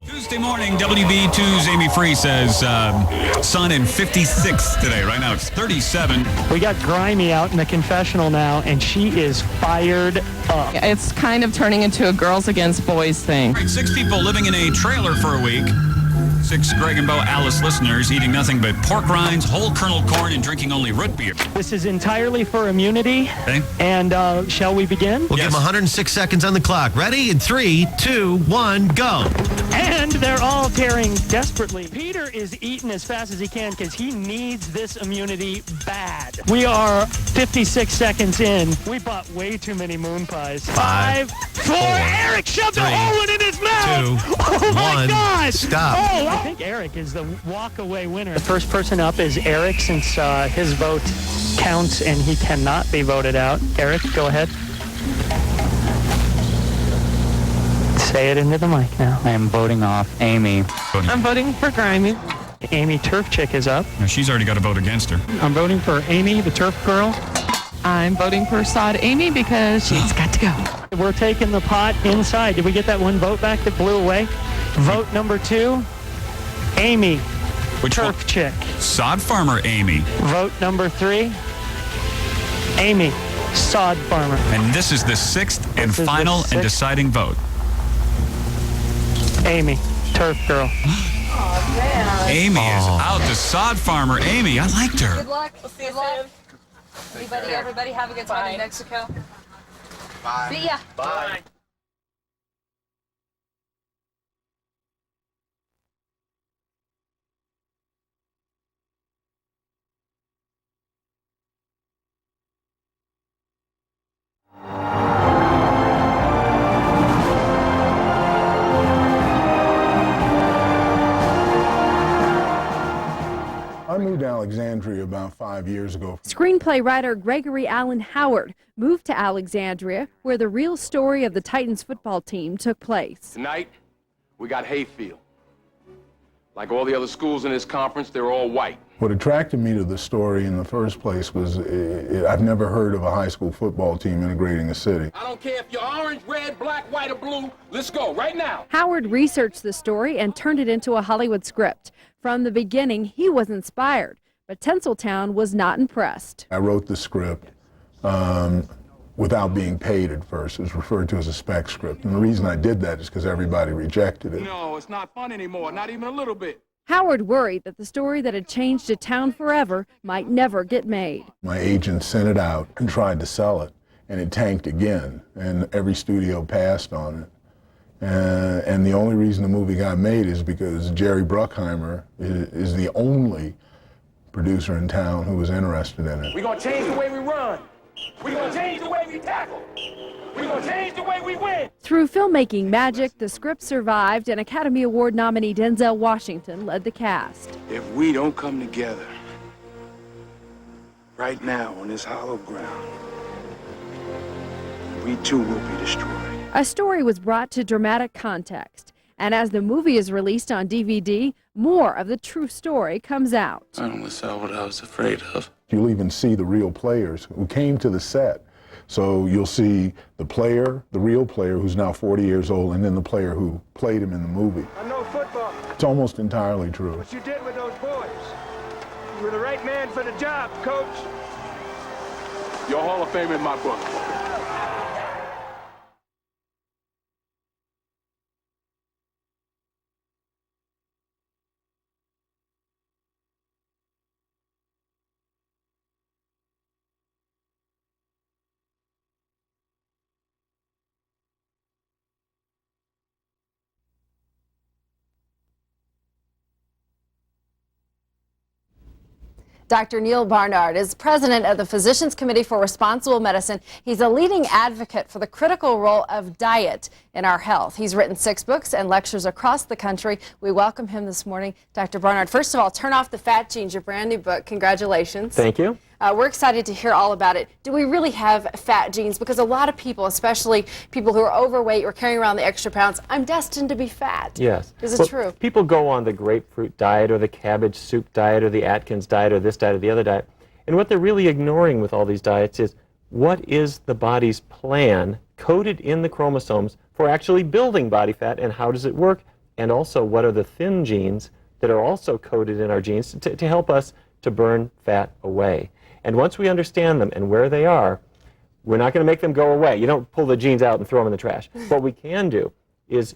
Tuesday morning, WB2's Amy Free says sun in 56 today. Right now it's 37. We got Grimy out in the confessional now, and she is fired up. It's kind of turning into a girls against boys thing. 6 people living in a trailer for a week. 6 Greg and Bo Alice listeners eating nothing but pork rinds, whole kernel corn, and drinking only root beer. This is entirely for immunity. Okay. And shall we begin? We'll give them 106 seconds on the clock. Ready? In 3, 2, 1, go. And they're all tearing desperately. Peter is eating as fast as he can because he needs this immunity bad. We are 56 seconds in. We bought way too many moon pies. 5, 4. Eric shoved a whole one in his mouth. 2, oh my 1. God. Stop. Oh, I think Eric is the walk-away winner. The first person up is Eric, since his vote counts and he cannot be voted out. Eric, go ahead. Say it into the mic now. I am voting off Amy. I'm voting for Grimy. Amy Turf Chick is up. Now, she's already got a vote against her. I'm voting for Amy, the Turf Girl. I'm voting for Sod Amy because she's got to go. We're taking the pot inside. Did we get that one vote back that blew away? Vote number 2, Amy, Which Turf one? Chick. Sod Farmer Amy. Vote number 3, Amy, Sod Farmer. And this is the 6th and final and deciding vote. Amy, Turf Girl. Oh, man. Amy is out to Sod Farmer Amy. I liked her. Good luck. Good luck. Everybody have a good time in Mexico. Bye. See ya. Bye. I moved to Alexandria about 5 years ago. Screenplay writer Gregory Allen Howard moved to Alexandria, where the real story of the Titans football team took place. Tonight, we got Hayfield. Like all the other schools in this conference, they're all white. What attracted me to the story in the first place was I've never heard of a high school football team integrating a city. I don't care if you're orange, red, black, white, or blue. Let's go right now. Howard researched the story and turned it into a Hollywood script. From the beginning, he was inspired, but Tinseltown was not impressed. I wrote the script without being paid at first. It was referred to as a spec script. And the reason I did that is because everybody rejected it. No, it's not fun anymore, not even a little bit. Howard worried that the story that had changed a town forever might never get made. My agent sent it out and tried to sell it, and it tanked again, and every studio passed on it. And the only reason the movie got made is because Jerry Bruckheimer is the only producer in town who was interested in it. We're going to change the way we run. We're going to change the way we tackle. We're going to change the way we win. Through filmmaking magic, the script survived, and Academy Award nominee Denzel Washington led the cast. If we don't come together right now on this hollow ground, we too will be destroyed. A story was brought to dramatic context, and as the movie is released on DVD, more of the true story comes out. I almost saw what I was afraid of. You'll even see the real players who came to the set. So you'll see the player, the real player who's now 40 years old, and then the player who played him in the movie. I know football. It's almost entirely true. What you did with those boys. You were the right man for the job, Coach. Your Hall of Fame in my book. Dr. Neil Barnard is president of the Physicians Committee for Responsible Medicine. He's a leading advocate for the critical role of diet in our health. He's written 6 books and lectures across the country. We welcome him this morning. Dr. Barnard, first of all, Turn Off the Fat Genes, your brand new book. Congratulations. Thank you. We're excited to hear all about it. Do we really have fat genes? Because a lot of people, especially people who are overweight or carrying around the extra pounds, I'm destined to be fat. Yes. Is it true? People go on the grapefruit diet or the cabbage soup diet or the Atkins diet or this diet or the other diet. And what they're really ignoring with all these diets is what is the body's plan coded in the chromosomes for actually building body fat, and how does it work? And also, what are the thin genes that are also coded in our genes to help us to burn fat away? And once we understand them and where they are, we're not going to make them go away. You don't pull the genes out and throw them in the trash. What we can do is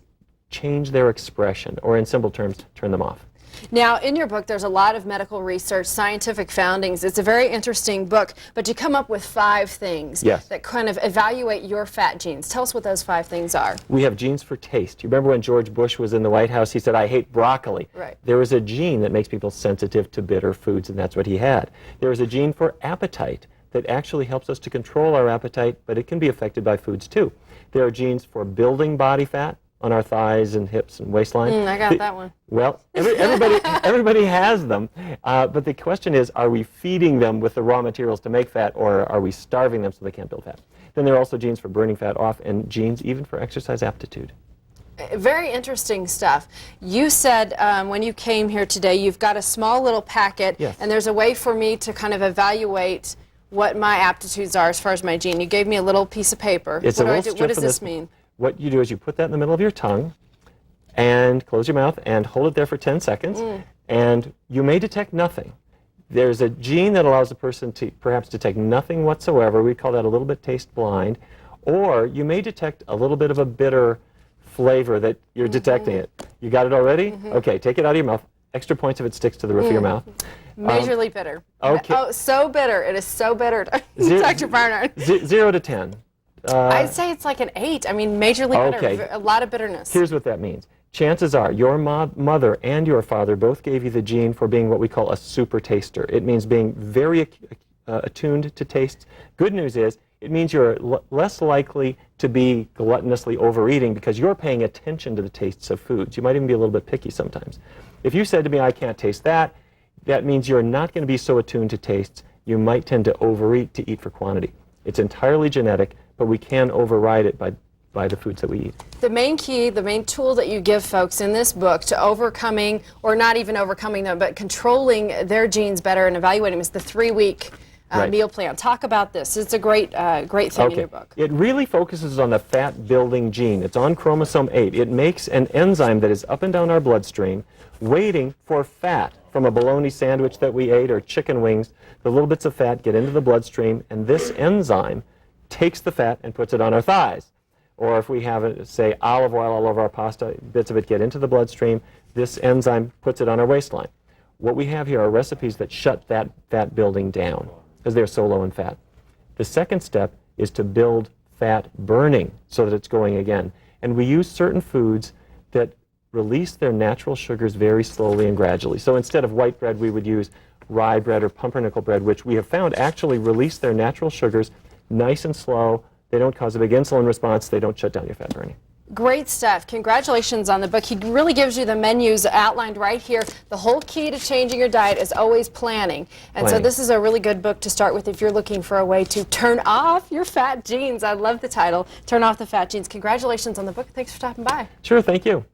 change their expression, or in simple terms, turn them off. Now, in your book, there's a lot of medical research, scientific foundings. It's a very interesting book, but you come up with 5 things that kind of evaluate your fat genes. Tell us what those 5 things are. We have genes for taste. You remember when George Bush was in the White House, he said, "I hate broccoli." Right. There is a gene that makes people sensitive to bitter foods, and that's what he had. There is a gene for appetite that actually helps us to control our appetite, but it can be affected by foods too. There are genes for building body fat on our thighs and hips and waistline. I got that one. Well, everybody has them, but the question is, are we feeding them with the raw materials to make fat, or are we starving them so they can't build fat? Then there are also genes for burning fat off, and genes even for exercise aptitude. Very interesting stuff. You said when you came here today, you've got a small little packet, and there's a way for me to kind of evaluate what my aptitudes are as far as my gene. You gave me a little piece of paper. It's what does this mean? What you do is you put that in the middle of your tongue and close your mouth and hold it there for 10 seconds, and you may detect nothing. There's a gene that allows a person to perhaps detect nothing whatsoever. We call that a little bit taste blind. Or you may detect a little bit of a bitter flavor that you're detecting it. You got it already? Okay, take it out of your mouth. Extra points if it sticks to the roof of your mouth. Majorly bitter. Okay. Oh, so bitter. It is so bitter. Dr. Barnard. 0 to 10. I'd say it's like an 8. I mean, majorly bitter. A lot of bitterness. Here's what that means. Chances are your mother and your father both gave you the gene for being what we call a super taster. It means being very attuned to tastes. Good news is, it means you're less likely to be gluttonously overeating because you're paying attention to the tastes of foods. You might even be a little bit picky sometimes. If you said to me, "I can't taste that," that means you're not going to be so attuned to tastes. You might tend to overeat to eat for quantity. It's entirely genetic, but we can override it by the foods that we eat. The main key, the main tool that you give folks in this book to overcoming, or not even overcoming them, but controlling their genes better and evaluating them is the 3-week meal plan. Talk about this. It's a great thing in your book. It really focuses on the fat-building gene. It's on chromosome 8. It makes an enzyme that is up and down our bloodstream, waiting for fat from a bologna sandwich that we ate or chicken wings. The little bits of fat get into the bloodstream, and this enzyme takes the fat and puts it on our thighs. Or if we have, say, olive oil all over our pasta, bits of it get into the bloodstream. This enzyme puts it on our waistline. What we have here are recipes that shut that fat building down because they're so low in fat. The second step is to build fat burning so that it's going again. And we use certain foods that release their natural sugars very slowly and gradually. So instead of white bread, we would use rye bread or pumpernickel bread, which we have found actually release their natural sugars nice and slow. They don't cause a big insulin response. They don't shut down your fat burning. Great stuff. Congratulations on the book. He really gives you the menus outlined right here. The whole key to changing your diet is always planning. And so this is a really good book to start with if you're looking for a way to turn off your fat genes. I love the title, Turn Off the Fat Genes. Congratulations on the book. Thanks for stopping by. Sure, thank you.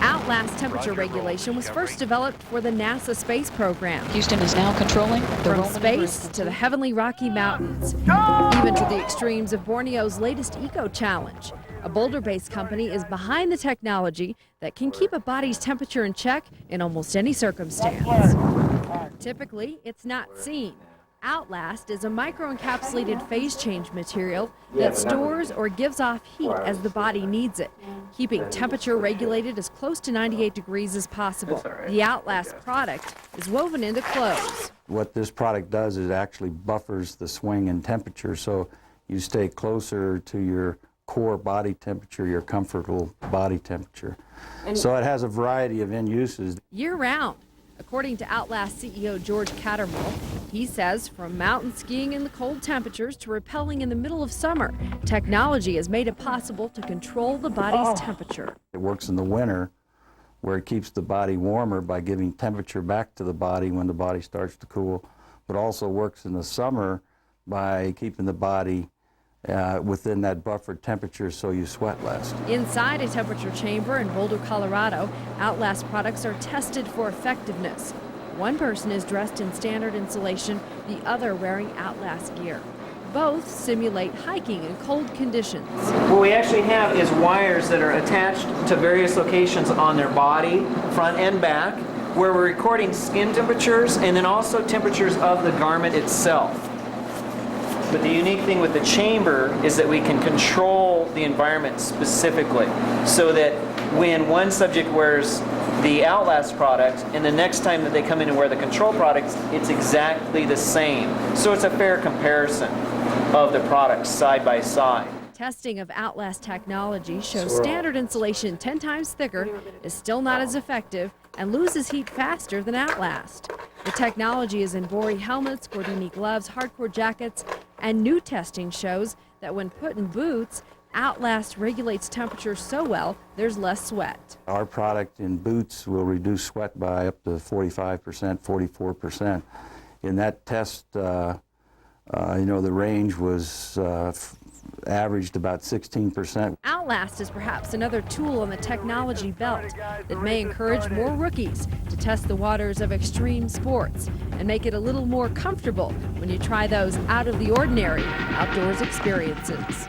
Outlast temperature regulation was first developed for the NASA space program. Houston is now controlling the From space to the heavenly Rocky Mountains, even to the extremes of Borneo's latest eco-challenge. A Boulder-based company is behind the technology that can keep a body's temperature in check in almost any circumstance. Typically, it's not seen. Outlast is a microencapsulated phase change material that stores or gives off heat as the body needs it, keeping temperature regulated as close to 98 degrees as possible. The Outlast product is woven into clothes. What this product does is actually buffers the swing in temperature, so you stay closer to your core body temperature, your comfortable body temperature. So it has a variety of end uses. Year-round. According to Outlast CEO George Cattermole, he says from mountain skiing in the cold temperatures to rappelling in the middle of summer, technology has made it possible to control the body's temperature. It works in the winter where it keeps the body warmer by giving temperature back to the body when the body starts to cool, but also works in the summer by keeping the body within that buffered temperature so you sweat less. Inside a temperature chamber in Boulder, Colorado, Outlast products are tested for effectiveness. One person is dressed in standard insulation, the other wearing Outlast gear. Both simulate hiking in cold conditions. What we actually have is wires that are attached to various locations on their body, front and back, where we're recording skin temperatures and then also temperatures of the garment itself. But the unique thing with the chamber is that we can control the environment specifically, so that when one subject wears the Outlast product and the next time that they come in and wear the control products, it's exactly the same. So it's a fair comparison of the products side by side. Testing of Outlast technology shows standard insulation 10 times thicker is still not as effective and loses heat faster than Outlast. The technology is in Bori helmets, Gordini gloves, hardcore jackets, and new testing shows that when put in boots, Outlast regulates temperature so well, there's less sweat. Our product in boots will reduce sweat by up to 45%, 44%. In that test, the range was averaged about 16%. Outlast is perhaps another tool on the technology belt that may encourage more rookies to test the waters of extreme sports and make it a little more comfortable when you try those out of the ordinary outdoors experiences.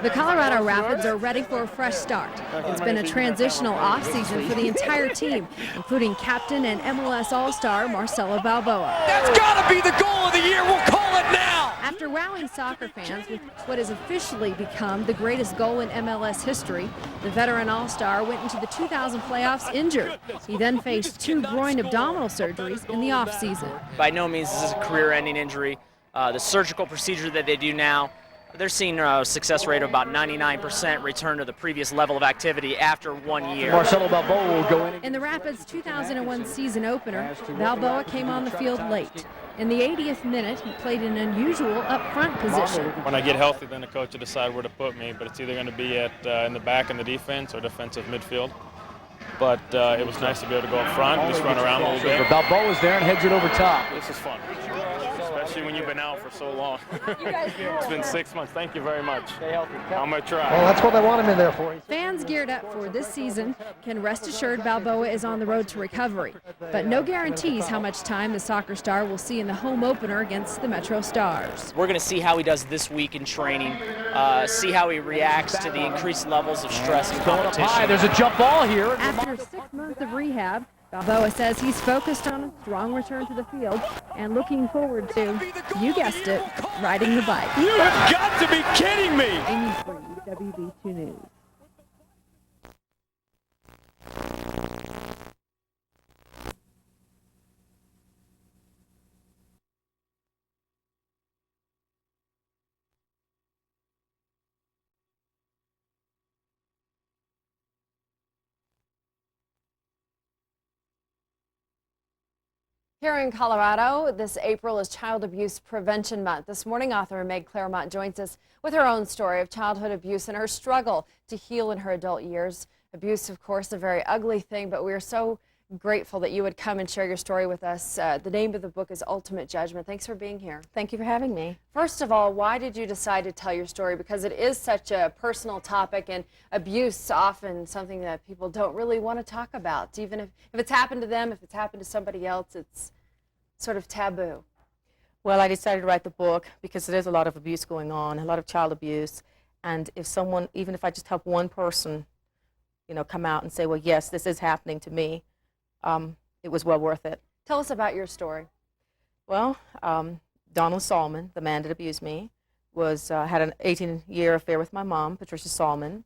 The Colorado Rapids are ready for a fresh start. It's been a transitional offseason for the entire team, including captain and MLS All-Star Marcelo Balboa. That's got to be the goal of the year. We'll call it now. After wowing soccer fans with what has officially become the greatest goal in MLS history, the veteran All-Star went into the 2000 playoffs injured. He then faced 2 groin abdominal surgeries in the offseason. By no means is this a career-ending injury. The surgical procedure that they do now, they're seeing a success rate of about 99% return to the previous level of activity after 1 year. Marcelo Balboa will go in. In the Rapids' 2001 season opener, Balboa came on the field late. In the 80th minute, he played an unusual up-front position. When I get healthy, then the coach will decide where to put me, but it's either going to be in the back in the defense or defensive midfield. But it was nice to be able to go up front and just run around a little bit. Balboa's there and heads it over top. This is fun, especially when you've been out for so long. It's been 6 months. Thank you very much. Stay healthy. I'm going to try. Well, that's what they want him in there for. Fans geared up for this season can rest assured Balboa is on the road to recovery, but no guarantees how much time the soccer star will see in the home opener against the Metro Stars. We're going to see how he does this week in training, see how he reacts to the increased levels of stress and competition. There's a jump ball here. After 6 months of rehab, Balboa says he's focused on a strong return to the field and looking forward to, you guessed it, riding the bike. You have got to be kidding me! Amy Free, WB2 News. Here in Colorado, this April is Child Abuse Prevention Month. This morning, author Meg Claremont joins us with her own story of childhood abuse and her struggle to heal in her adult years. Abuse, of course, a very ugly thing, but we are so grateful that you would come and share your story with us. The name of the book is Ultimate Judgment. Thanks for being here. Thank you for having me. First of all, why did you decide to tell your story? Because it is such a personal topic, and abuse often something that people don't really want to talk about. Even if it's happened to them, if it's happened to somebody else, it's sort of taboo. Well, I decided to write the book because there's a lot of abuse going on, a lot of child abuse. And if someone, even if I just help one person, come out and say, well, yes, this is happening to me, it was well worth it. Tell us about your story. Well, Donald Solomon, the man that abused me, had an 18-year affair with my mom, Patricia Solomon,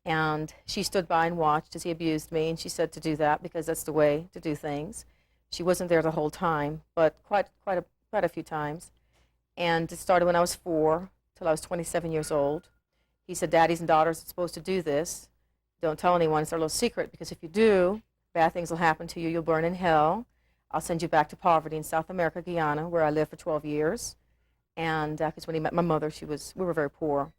and she stood by and watched as he abused me, and she said to do that because that's the way to do things. She wasn't there the whole time, but quite a few times. And it started when I was 4 till I was 27 years old. He said, daddies and daughters are supposed to do this. Don't tell anyone. It's our little secret, because if you do, bad things will happen to you. You'll burn in hell. I'll send you back to poverty in South America, Guyana, where I lived for 12 years. And because when he met my mother, we were very poor.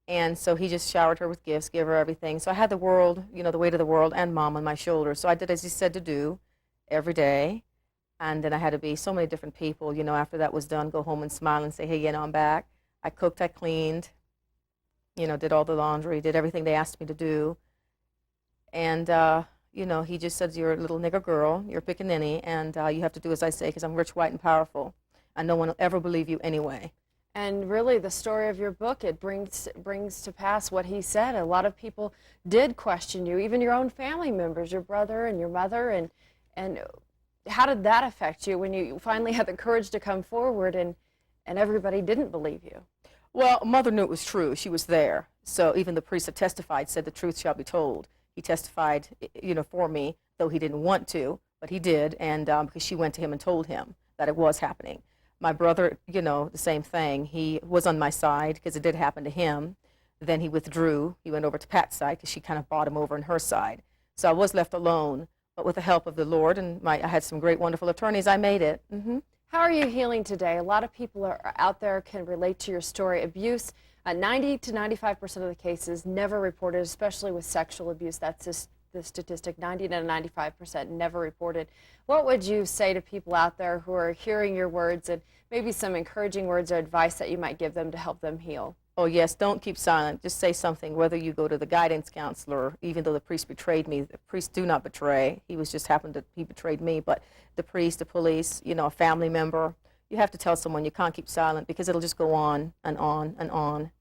And so he just showered her with gifts, gave her everything. So I had the world, the weight of the world and mom on my shoulders. So I did as he said to do every day. And then I had to be so many different people, you know, after that was done, go home and smile and say, hey, you know, I'm back. I cooked, I cleaned, you know, did all the laundry, did everything they asked me to do. And, you know, he just said, you're a little nigger girl, you're a pickaninny, and you have to do as I say because I'm rich, white, and powerful. And no one will ever believe you anyway. And really, the story of your book, it brings to pass what he said. A lot of people did question you, even your own family members, your brother and your mother. And how did that affect you when you finally had the courage to come forward and everybody didn't believe you? Well, Mother knew it was true. She was there. So even the priest that testified said the truth shall be told. He testified, you know, for me, though he didn't want to, but he did, and because she went to him and told him that it was happening. My brother, you know, the same thing. He was on my side because it did happen to him. Then he withdrew. He went over to Pat's side because she kind of bought him over on her side. So I was left alone, but with the help of the Lord and I had some great, wonderful attorneys, I made it. How are you healing today? A lot of people are out there can relate to your story. Abuse, 90 to 95% of the cases never reported, especially with sexual abuse. That's just the statistic, 90 to 95% never reported. What would you say to people out there who are hearing your words and maybe some encouraging words or advice that you might give them to help them heal? Oh yes, don't keep silent. Just say something, whether you go to the guidance counselor, even though the priest betrayed me. The priest do not betray. He was just happened to, he betrayed me, but the priest, the police, you know, a family member, you have to tell someone. You can't keep silent because it'll just go on and on and on.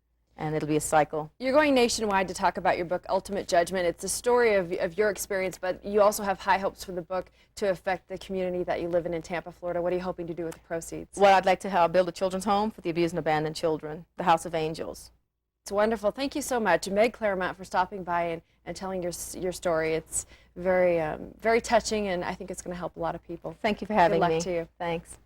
And it'll be a cycle. You're going nationwide to talk about your book, Ultimate Judgment. It's a story of your experience, but you also have high hopes for the book to affect the community that you live in Tampa, Florida. What are you hoping to do with the proceeds? Well, I'd like to build a children's home for the abused and abandoned children, the House of Angels. It's wonderful. Thank you so much, Meg Claremont, for stopping by and telling your story. It's very, very touching, and I think it's going to help a lot of people. Thank you for having me. Good luck to you. Thanks.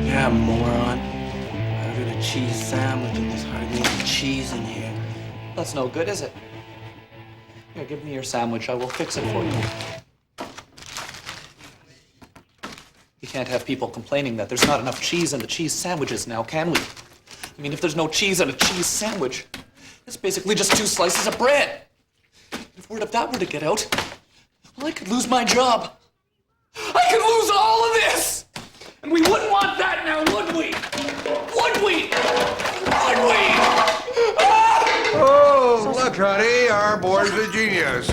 Yeah, moron. I ordered a cheese sandwich and there's hardly any cheese in here. That's no good, is it? Here, give me your sandwich. I will fix it for you. You can't have people complaining that there's not enough cheese in the cheese sandwiches now, can we? I mean, if there's no cheese in a cheese sandwich, it's basically just 2 slices of bread. If word of that were to get out, well, I could lose my job. I could lose all of this! And we wouldn't want that now, would we? Would we? Would we? Ah! Oh, look, honey, our boy's a genius.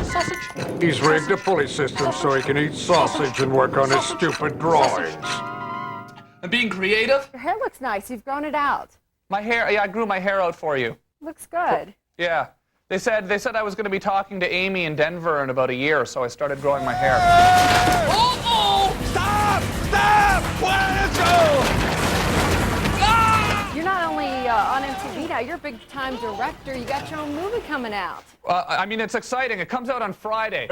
He's rigged a pulley system so he can eat sausage and work on his stupid drawings. And being creative? Your hair looks nice. You've grown it out. My hair, yeah, I grew my hair out for you. Looks good. Yeah. They said I was going to be talking to Amy in Denver in about a year, so I started growing my hair. Oh! Stop! Stop! Let's go! You're not only on MTV now, you're a big-time director. You got your own movie coming out. I mean, it's exciting. It comes out on Friday.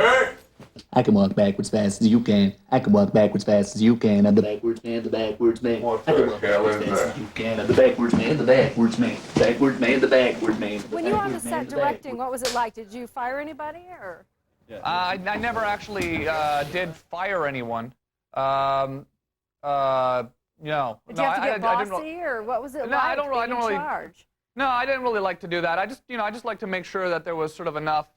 I can walk backwards fast as you can. I can walk backwards fast as you can. I'm the backwards man, the backwards man. I can walk backwards fast as you can. I'm the backwards man, the backwards man. Backwards man, the backwards man. When you were on the set directing, what was it like? Did you fire anybody, or? I never actually did fire anyone. No. Did you have to get bossy, or what was it like? I don't really. Charge? No, I didn't really like to do that. I just like to make sure that there was sort of enough,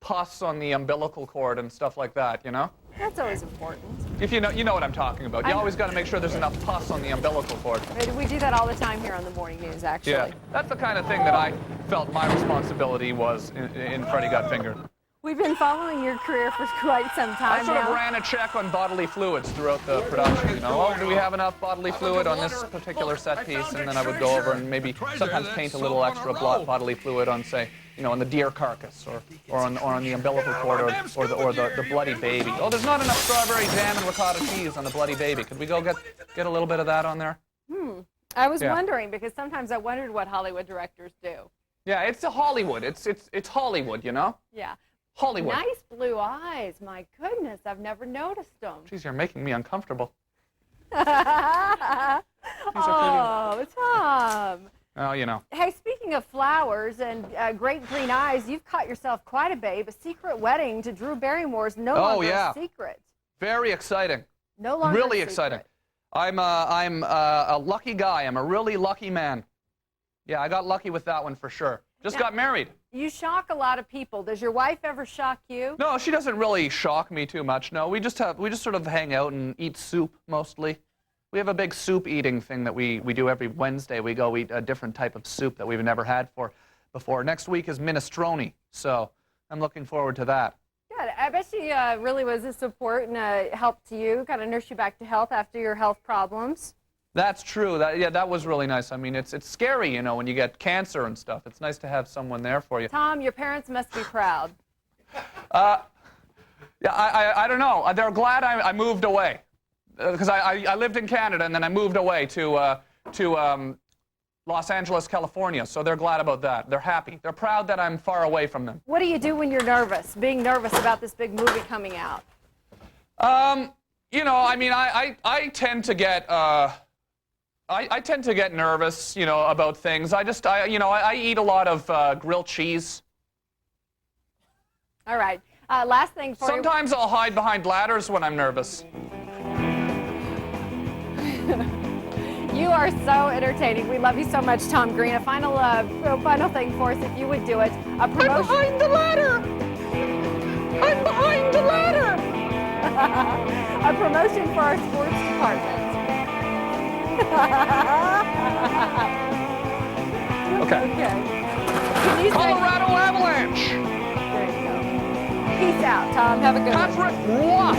pus on the umbilical cord and stuff like that, That's always important. If you know what I'm talking about. You always got to make sure there's enough pus on the umbilical cord. We do that all the time here on the morning news, actually. Yeah, that's the kind of thing that I felt my responsibility was in Freddy Got Fingered. We've been following your career for quite some time I sort now. of ran a check on bodily fluids throughout the production. Oh, do we have enough bodily fluid on this particular set piece? And then I would go over and maybe sometimes paint a little extra bodily fluid on, say, on the deer carcass or on the umbilical cord or the bloody baby. Oh, there's not enough strawberry jam and ricotta cheese on the bloody baby. Could we go get a little bit of that on there? I was wondering, because sometimes I wondered what Hollywood directors do. Yeah, it's a Hollywood. It's Hollywood, Yeah. Hollywood. Nice blue eyes. My goodness, I've never noticed them. Jeez, you're making me uncomfortable. Oh, Tom. Oh, you know. Hey, speaking of flowers and great green eyes, you've caught yourself quite a babe. A secret wedding to Drew Barrymore's no longer a secret. Very exciting. No longer really a exciting. secret. I'm a lucky guy. I'm a really lucky man. Yeah, I got lucky with that one for sure. Just got married. You shock a lot of people. Does your wife ever shock you? No, she doesn't really shock me too much. No, we just sort of hang out and eat soup mostly. We have a big soup eating thing that we do every Wednesday. We go eat a different type of soup that we've never had before. Next week is minestrone, so I'm looking forward to that. Good. I bet she really was a support and a help to you, kind of nurse you back to health after your health problems. That's true. That was really nice. I mean, it's scary, you know, when you get cancer and stuff. It's nice to have someone there for you. Tom, your parents must be proud. Yeah, I don't know. They're glad I moved away. Because I lived in Canada and then I moved away to Los Angeles, California. So they're glad about that. They're happy. They're proud that I'm far away from them. What do you do when you're nervous, being nervous about this big movie coming out? You know, I mean, I tend to get I tend to get nervous, you know, about things. I eat a lot of grilled cheese. All right. Last thing for Sometimes I'll hide behind ladders when I'm nervous. You are so entertaining. We love you so much, Tom Green. A final thing for us, if you would do it. A promotion. I'm behind the ladder. I'm behind the ladder. A promotion for our sports department. Okay. Can you Colorado Avalanche. There you go. Peace out, Tom. Have a good one.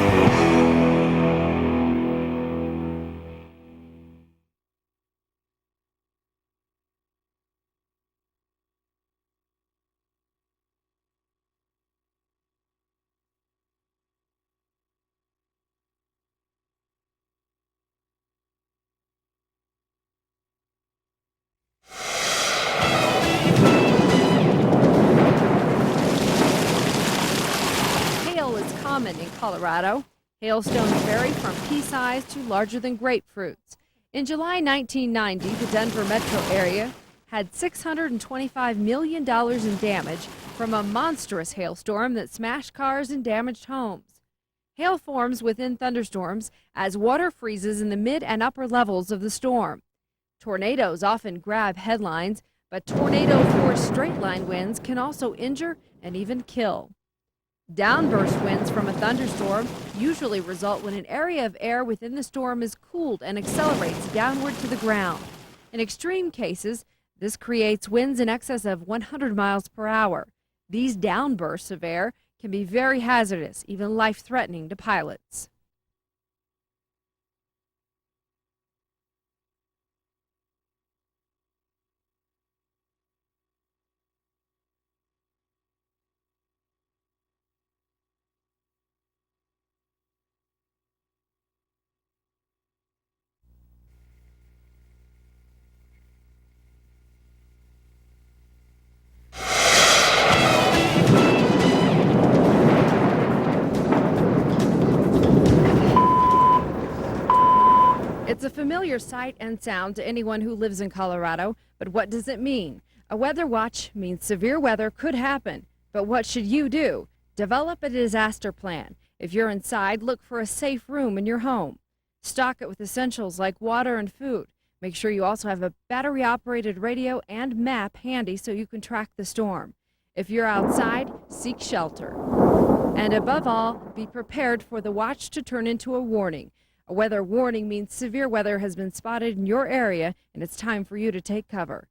Common in Colorado. Hailstones vary from pea-sized to larger than grapefruits. In July 1990, the Denver metro area had $625 million in damage from a monstrous hailstorm that smashed cars and damaged homes. Hail forms within thunderstorms as water freezes in the mid and upper levels of the storm. Tornadoes often grab headlines, but tornado-force straight-line winds can also injure and even kill. Downburst winds from a thunderstorm usually result when an area of air within the storm is cooled and accelerates downward to the ground. In extreme cases, this creates winds in excess of 100 miles per hour. These downbursts of air can be very hazardous, even life-threatening to pilots. It's a familiar sight and sound to anyone who lives in Colorado, but what does it mean? A weather watch means severe weather could happen, but what should you do? Develop a disaster plan. If you're inside, look for a safe room in your home. Stock it with essentials like water and food. Make sure you also have a battery-operated radio and map handy so you can track the storm. If you're outside, seek shelter. And above all, be prepared for the watch to turn into a warning. A weather warning means severe weather has been spotted in your area and it's time for you to take cover.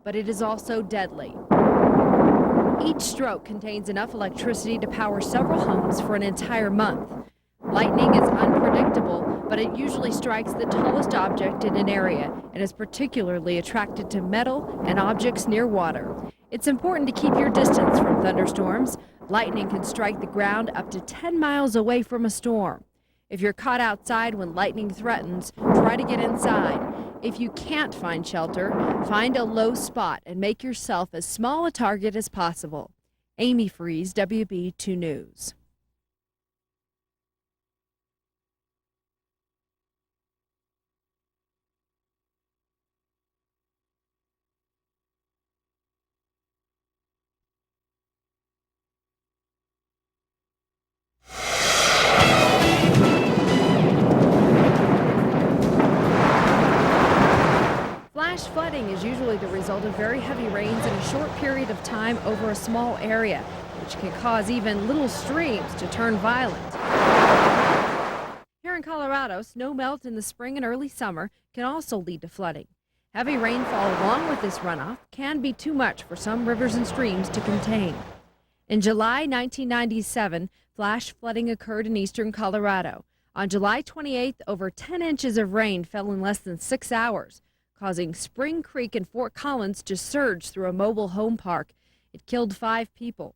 But it is also deadly. Each stroke contains enough electricity to power several homes for an entire month. Lightning is unpredictable, but it usually strikes the tallest object in an area and is particularly attracted to metal and objects near water. It's important to keep your distance from thunderstorms. Lightning can strike the ground up to 10 miles away from a storm. If you're caught outside when lightning threatens, try to get inside. If you can't find shelter, find a low spot and make yourself as small a target as possible. Amy Freeze, WB2 News. Flash flooding is usually the result of very heavy rains in a short period of time over a small area, which can cause even little streams to turn violent. Here in Colorado, snow melt in the spring and early summer can also lead to flooding. Heavy rainfall along with this runoff can be too much for some rivers and streams to contain. In July 1997, flash flooding occurred in eastern Colorado. On July 28th, over 10 inches of rain fell in less than 6 hours, causing Spring Creek in Fort Collins to surge through a mobile home park. It killed 5 people.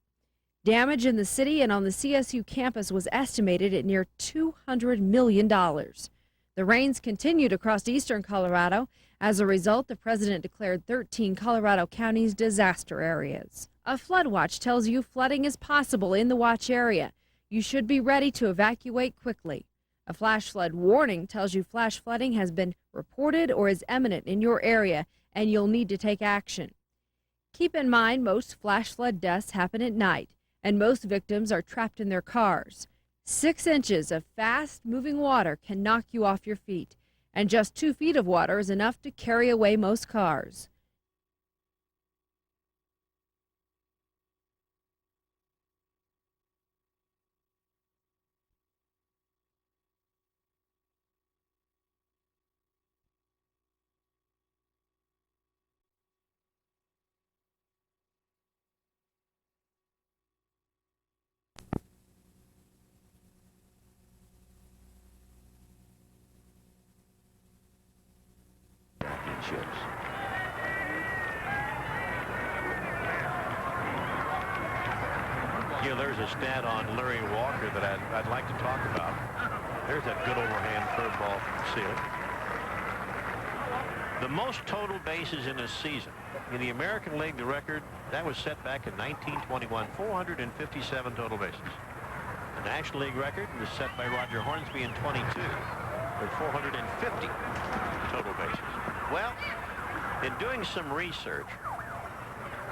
Damage in the city and on the CSU campus was estimated at near $200 million. The rains continued across eastern Colorado. As a result, the president declared 13 Colorado counties disaster areas. A flood watch tells you flooding is possible in the watch area. You should be ready to evacuate quickly. A flash flood warning tells you flash flooding has been reported or is imminent in your area and you'll need to take action. Keep in mind most flash flood deaths happen at night and most victims are trapped in their cars. 6 inches of fast-moving water can knock you off your feet, and just 2 feet of water is enough to carry away most cars. Yeah, there's a stat on Larry Walker that I'd like to talk about. There's that good overhand curveball from Sealy. The most total bases in a season. In the American League, the record, that was set back in 1921, 457 total bases. The National League record was set by Roger Hornsby in 22 with 450 total bases. Well, in doing some research,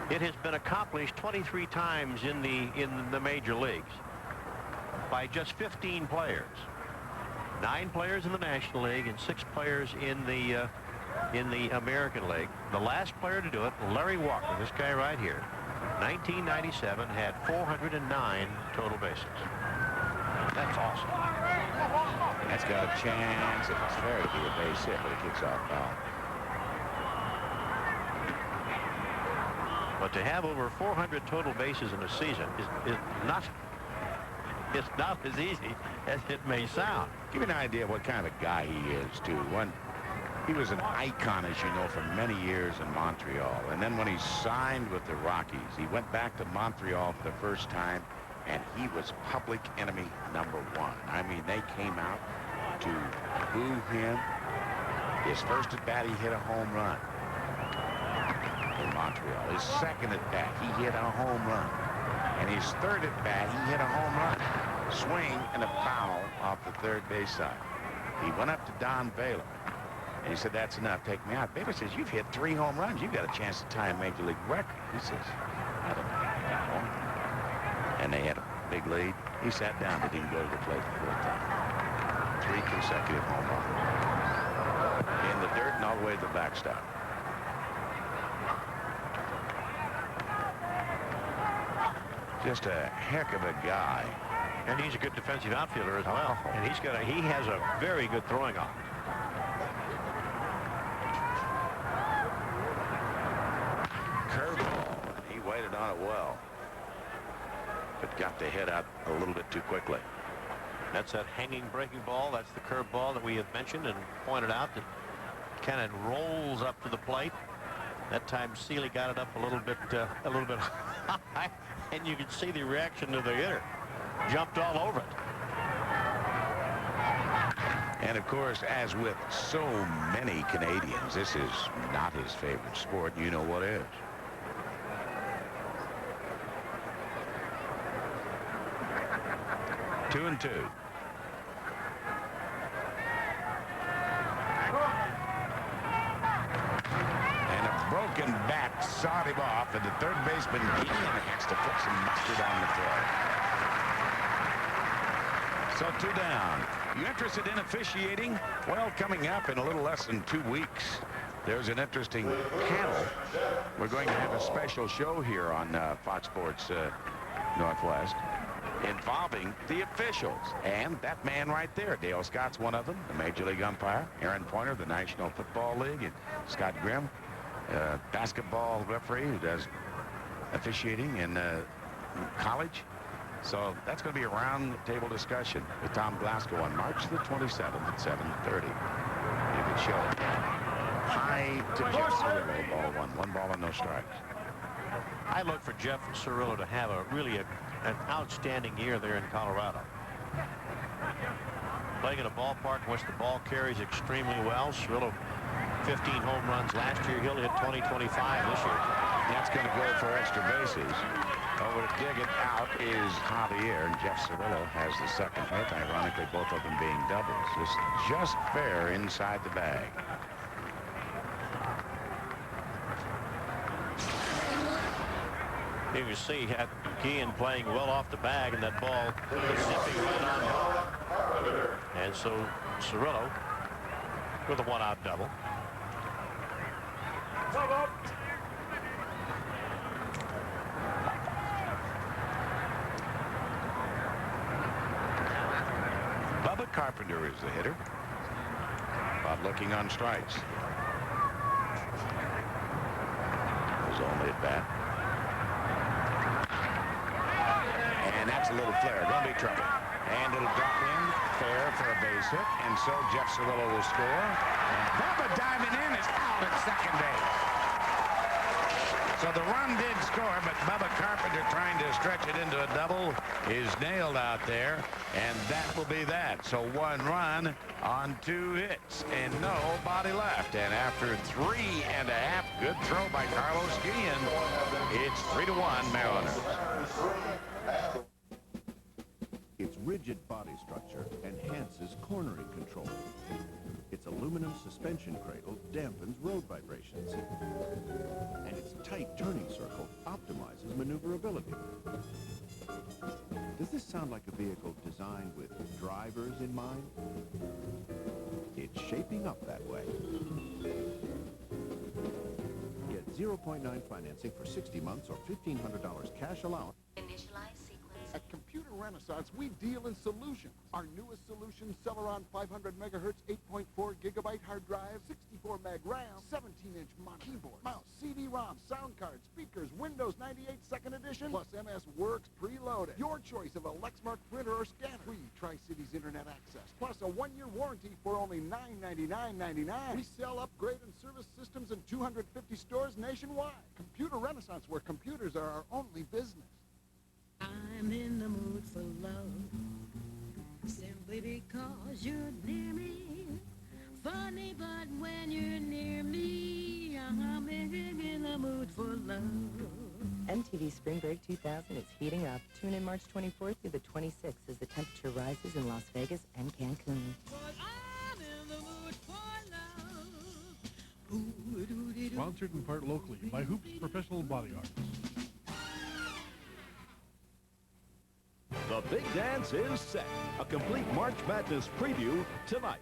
it has been accomplished 23 times in the major leagues by just 15 players. 9 players in the National League and 6 players in the American League. The last player to do it, Larry Walker, this guy right here, 1997, had 409 total bases. That's awesome. That's got a chance, if it's fair, to be a base hit, but it kicks off foul. But to have over 400 total bases in a season is not as easy as it may sound. Give you an idea of what kind of a guy he is, too. He was an icon, as you know, for many years in Montreal. And then when he signed with the Rockies, he went back to Montreal for the first time, and he was public enemy #1. I mean, they came out to boo him. His first at bat, he hit a home run in Montreal. His second at bat, he hit a home run. And his third at bat, he hit a home run. Swing and a foul off the third base side. He went up to Don Baylor, and he said, "That's enough, take me out." Baylor says, "You've hit 3 home runs. You've got a chance to tie a major league record." He says, "I don't know." And they had a big lead. He sat down, didn't even go to the plate the 4th time. 3 consecutive home runs. In the dirt and all the way to the backstop. Just a heck of a guy. And he's a good defensive outfielder as well. And he has a very good throwing arm. Curveball. He waited on it well, but got the head out a little bit too quickly. That's that hanging breaking ball. That's the curveball that we have mentioned and pointed out that kind of rolls up to the plate. That time Seeley got it up a little bit high, and you can see the reaction of the hitter. Jumped all over it. And of course, as with so many Canadians, this is not his favorite sport. You know what is. Two and two. And a broken bat sawed him off, and the third baseman Ian has to put some mustard on the throw. So 2 down. You interested in officiating? Well, coming up in a little less than 2 weeks, there's an interesting panel. We're going to have a special show here on Fox Sports Northwest involving the officials. And that man right there, Dale Scott's one of them, the Major League umpire. Aaron Pointer, the National Football League, and Scott Grimm, basketball referee who does officiating in college. So that's going to be a round-table discussion with Tom Glasgow on March the 27th at 7:30. You can show high to Jeff Cirillo, ball one. 1 ball and no strikes. I look for Jeff Cirillo to have an outstanding year there in Colorado. Playing in a ballpark in which the ball carries extremely well. Cirillo, 15 home runs last year. He'll hit 20, 25 this year. That's going to go for extra bases. Over to dig it out is Javier, and Jeff Cirillo has the second hit. Ironically, both of them being doubles. Just fair inside the bag. You can see Keane playing well off the bag, and that ball zipping right on home. And so Cirillo with a 1-out double. Bubba Carpenter is the hitter. Bob looking on strikes. Was only at bat. And that's a little flare. Gonna be trouble. And it'll drop in. Fair for a base hit. And so Jeff Cirillo will score. And Bubba diving in is out at second base. So the run did score, but Bubba Carpenter trying to stretch it into a double is nailed out there, and that will be that. So 1 run on 2 hits and nobody left. And after 3.5, good throw by Carlos Guillen, it's 3-1 Mariners. Its rigid body structure enhances cornering control. Its aluminum suspension cradle dampens road vibrations. And its tight turning circle optimizes maneuverability. Does this sound like a vehicle designed with drivers in mind? It's shaping up that way. Get 0.9 financing for 60 months or $1,500 cash allowance. At Computer Renaissance, we deal in solutions. Our newest solution, Celeron 500 megahertz, 8.4 gigabyte hard drive, 64 meg RAM, 17-inch keyboard, mouse, CD-ROM, sound card, speakers, Windows 98 2nd edition, plus MS Works preloaded. Your choice of a Lexmark printer or scanner. Free Tri-Cities internet access, plus a 1-year warranty for only $999.99. We sell, upgrade, and service systems in 250 stores nationwide. Computer Renaissance, where computers are our only business. I'm in the mood for love, simply because you're near me. Funny, but when you're near me, I'm in the mood for love. MTV Spring Break 2000 is heating up. Tune in March 24th through the 26th as the temperature rises in Las Vegas and Cancun. Sponsored in part locally by Hoops Professional Body Art. The big dance is set. A complete March Madness preview tonight.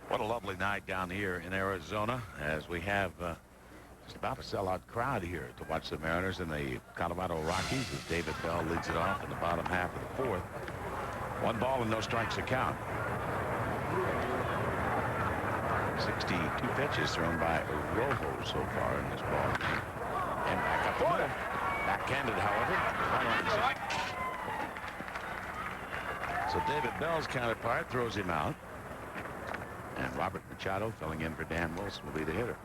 What a lovely night down here in Arizona as we have just about a sellout crowd here to watch the Mariners and the Colorado Rockies as David Bell leads it off in the bottom half of the 4th. 1 ball and no strikes to count. 62 pitches thrown by Rojo so far in this ball game. And back up the middle. Backhanded, however. So David Bell's counterpart throws him out. And Robert Machado, filling in for Dan Wilson, will be the hitter.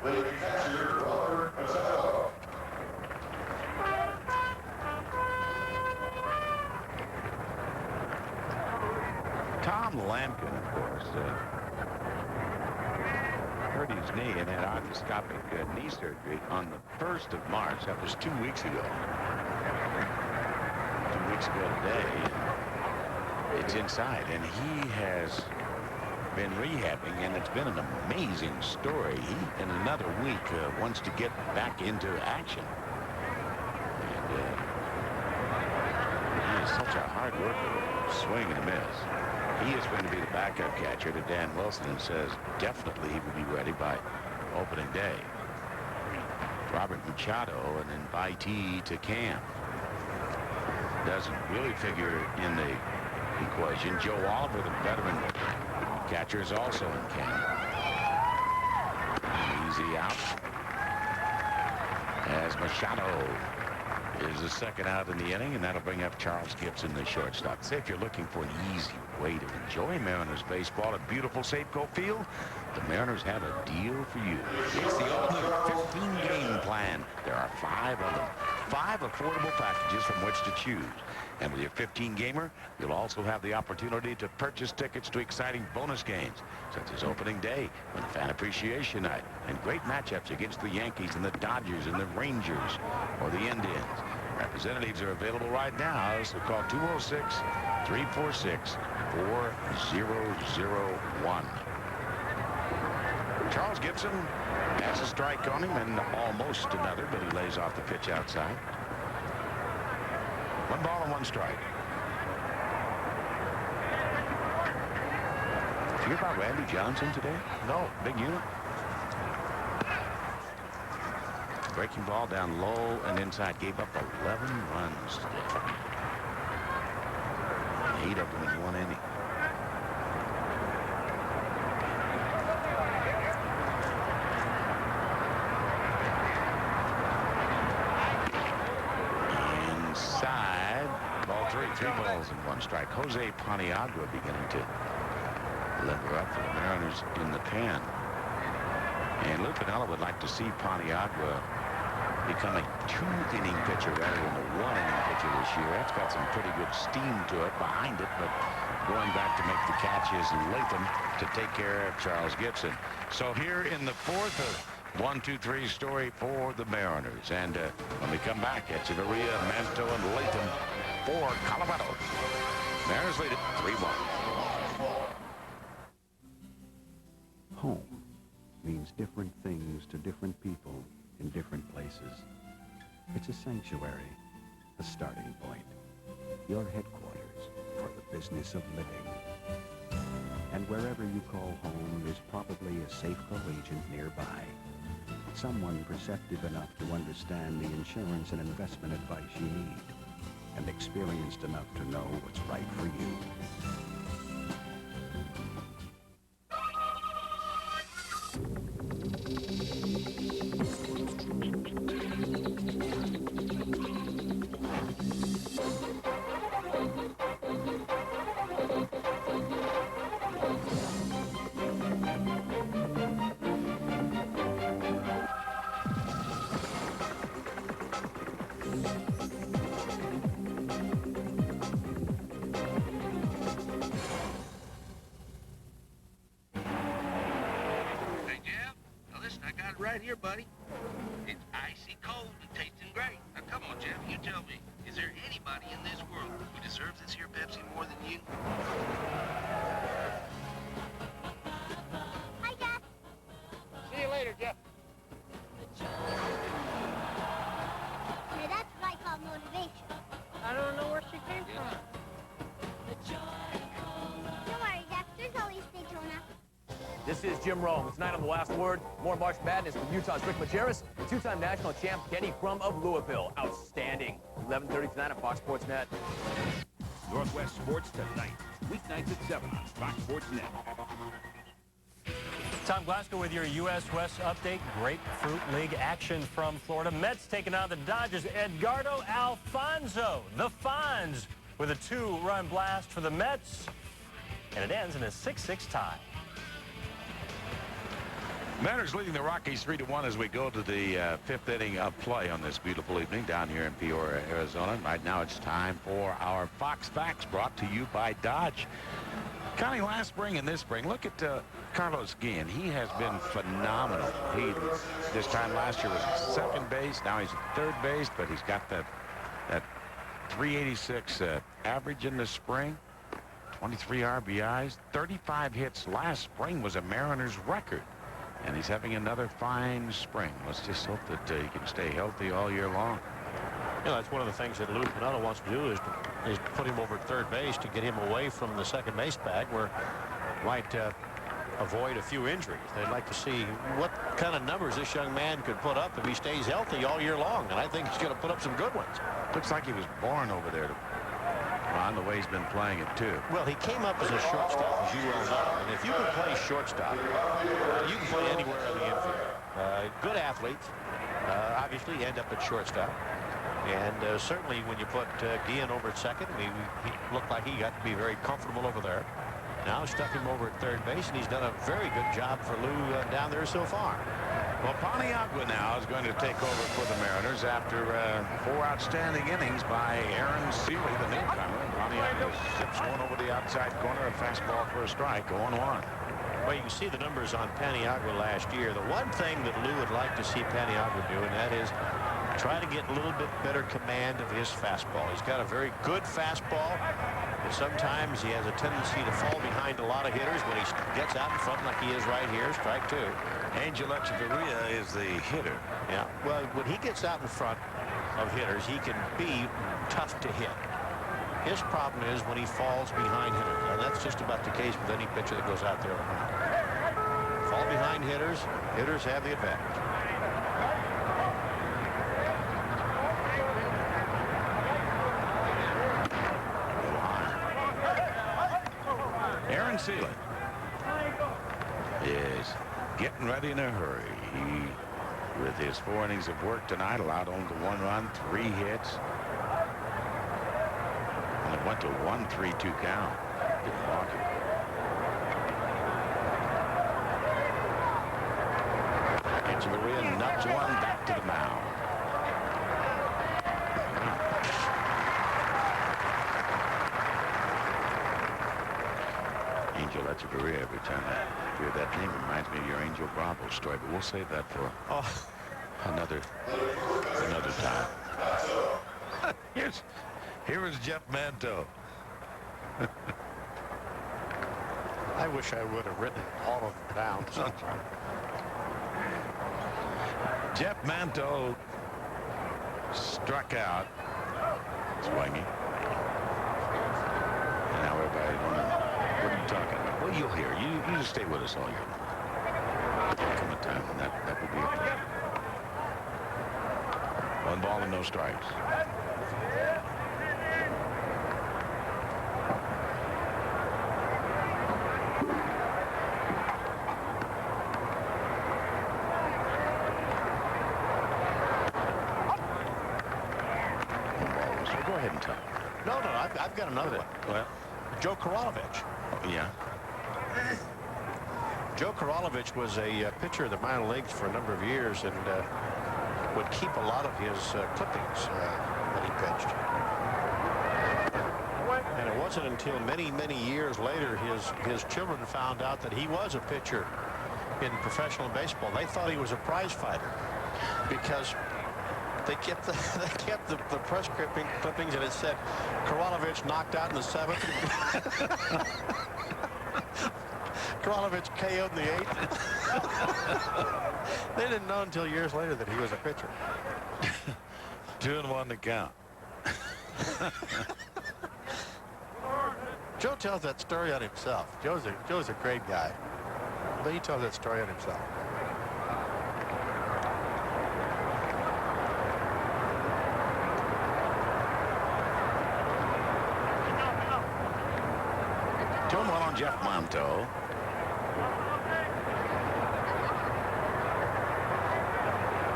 the catcher, Robert Machado. Tom Lampkin, of course, hurt his knee and had arthroscopic knee surgery on the 1st of March. That was 2 weeks ago. 2 weeks ago today. It's inside, and he has been rehabbing, and it's been an amazing story. He, in another week, wants to get back into action. And he is such a hard worker, swing and a miss. He is going to be the backup catcher to Dan Wilson, and says definitely he will be ready by opening day. Robert Machado, an invitee to camp. Doesn't really figure in the equation. Joe Oliver, the veteran catcher, is also in camp. Easy out. As Machado is the second out in the inning, and that'll bring up Charles Gibson, the shortstop. Say if you're looking for an easy way to enjoy Mariners baseball at beautiful Safeco Field, the Mariners have a deal for you. It's the all-new 15-game plan. There are 5 of them. 5 affordable packages from which to choose. And with your 15-gamer, you'll also have the opportunity to purchase tickets to exciting bonus games, such as opening day and fan appreciation night, and great matchups against the Yankees and the Dodgers and the Rangers or the Indians. Representatives are available right now, so call 206-346-4001. Charles Gibson has a strike on him and almost another, but he lays off the pitch outside. 1 ball and 1 strike. Did you hear about Randy Johnson today? No. Big unit. Breaking ball down low and inside. Gave up 11 runs today. 8 of them in 1 inning. Three balls and 1 strike. Jose Paniagua beginning to limber up for the Mariners in the pen. And Lou Piniella would like to see Paniagua become a 2-inning pitcher rather than a 1-inning pitcher this year. That's got some pretty good steam to it behind it, but going back to make the catches Latham to take care of Charles Gibson. So here in the 4th of 1, 2, 3 story for the Mariners. And when we come back, Echeverria, Manto, and Latham for Colorado. Mariners lead it 3-1. Home means different things to different people in different places. It's a sanctuary, a starting point, your headquarters for the business of living. And wherever you call home, there's probably a Safeco agent nearby. Someone perceptive enough to understand the insurance and investment advice you need, and experienced enough to know what's right for you. Right here, buddy. It's icy cold and tasting great. Now, come on, Jeff, you tell me, is there anybody in this world who deserves this here Pepsi more than you? Hi, Jeff. See you later, Jeff. Now, that's what I call motivation. I don't know where she came from. Don't worry, Jeff. There's always Daytona. This is Jim Rome. It's night on The Last Word. More March Madness with Utah's Rick Majerus and 2-time national champ Denny Crum of Louisville. Outstanding. 11:30 tonight on Fox Sports Net. Northwest Sports tonight. Weeknights at 7 on Fox Sports Net. Tom Glasgow with your U.S. West update. Grapefruit League action from Florida. Mets taking on the Dodgers. Edgardo Alfonso, the Fonz, with a 2-run blast for the Mets. And it ends in a 6-6 tie. Mariners leading the Rockies 3-1 as we go to the fifth inning of play on this beautiful evening down here in Peoria, Arizona. Right now it's time for our Fox Facts, brought to you by Dodge. Counting last spring and this spring, look at Carlos Guillen. He has been phenomenal. He, this time last year, was at second base. Now he's at third base, but he's got that 386 average in the spring. 23 RBIs, 35 hits last spring was a Mariners record. And he's having another fine spring. Let's just hope that he can stay healthy all year long. You know, that's one of the things that Lou Piniella wants to do is put him over at third base to get him away from the second base bag, where might avoid a few injuries. They'd like to see what kind of numbers this young man could put up if he stays healthy all year long, and I think he's going to put up some good ones. Looks like he was born over there, Ron, the way he's been playing it too. Well, he came up as a shortstop, as you well know, and if you can play shortstop, you can play anywhere in the infield. Good athletes obviously end up at shortstop, and certainly when you put Guillen over at second, he looked like he got to be very comfortable over there. Now stuck him over at third base, and he's done a very good job for Lou down there so far. Well, Paniagua now is going to take over for the Mariners after 4 outstanding innings by Aaron Seeley, the newcomer. Paniagua zips one over the outside corner, a fastball for a strike, 0-1. Well, you can see the numbers on Paniagua last year. The one thing that Lou would like to see Paniagua do, and that is try to get a little bit better command of his fastball. He's got a very good fastball, but sometimes he has a tendency to fall behind a lot of hitters when he gets out in front like he is right here. Strike two. Angel Echeverria is the hitter. Yeah, well, when he gets out in front of hitters, he can be tough to hit. His problem is when he falls behind hitters, and that's just about the case with any pitcher that goes out there behind. Fall behind hitters, hitters have the advantage. Aaron Seeley is getting ready in a hurry. He, with his 4 innings of work tonight, allowed only 1 run, 3 hits. And it went to 1-3-2 count. Didn't walk it. Echeverria nudged one back to the mound. Angel Echeverria, every time I hear that name, reminds me of your Angel Bravo story, but we'll save that for another time. Here is Jeff Manto. I wish I would have written all of them down sometime. Jeff Manto struck out, swinging. And now everybody wondering, what are you talking about? Well, you'll hear. You just stay with us all year long. Come a time when that will be a pleasure. 1 ball and no strikes. Go ahead and tell me. No, I've got another one. Well, Joe Karalovich. Oh, yeah. Joe Karalovich was a pitcher of the minor leagues for a number of years, and would keep a lot of his clippings when he pitched. And it wasn't until many, many years later his children found out that he was a pitcher in professional baseball. They thought he was a prize fighter because they kept the press clippings, and it said Karalovich knocked out in the 7th. Karalovich KO'd in the 8th. They didn't know until years later that he was a pitcher. 2-1 to count. Joe tells that story on himself. Joe's a great guy, but he tells that story on himself. On Jeff Manto.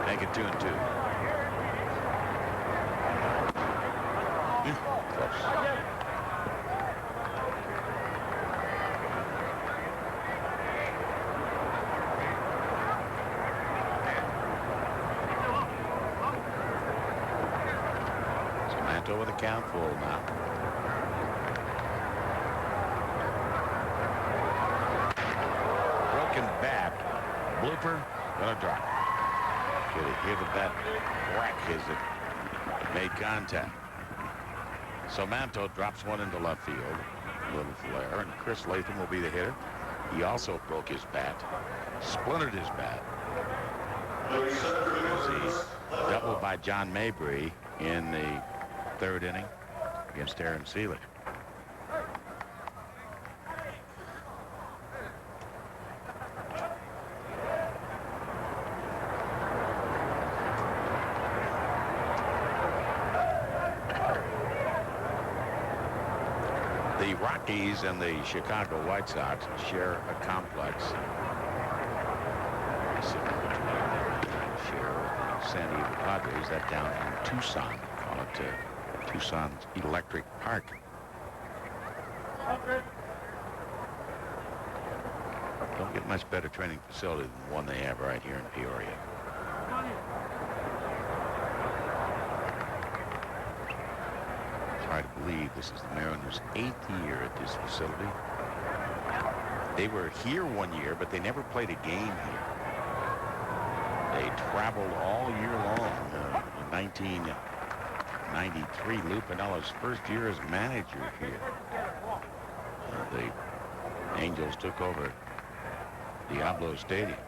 Make it 2-2. Close. So with a count full now. Broken bat. Blooper. Gonna drop. Did he hear the bat crack as it made contact? So Manto drops one into left field. A little flare, and Chris Latham will be the hitter. He also broke his bat. Splintered his bat. Doubled by John Mabry in the third inning against Aaron Seeley. The Rockies and the Chicago White Sox share a complex. Share with the San Diego Padres, that down in Tucson. Call it Tucson's Electric Park. Don't get much better training facility than the one they have right here in Peoria. It's hard to believe this is the Mariners' 8th year at this facility. They were here one year, but they never played a game here. They traveled all year long. In 1993, Lou Pinella's first year as manager here. The Angels took over Diablo Stadium.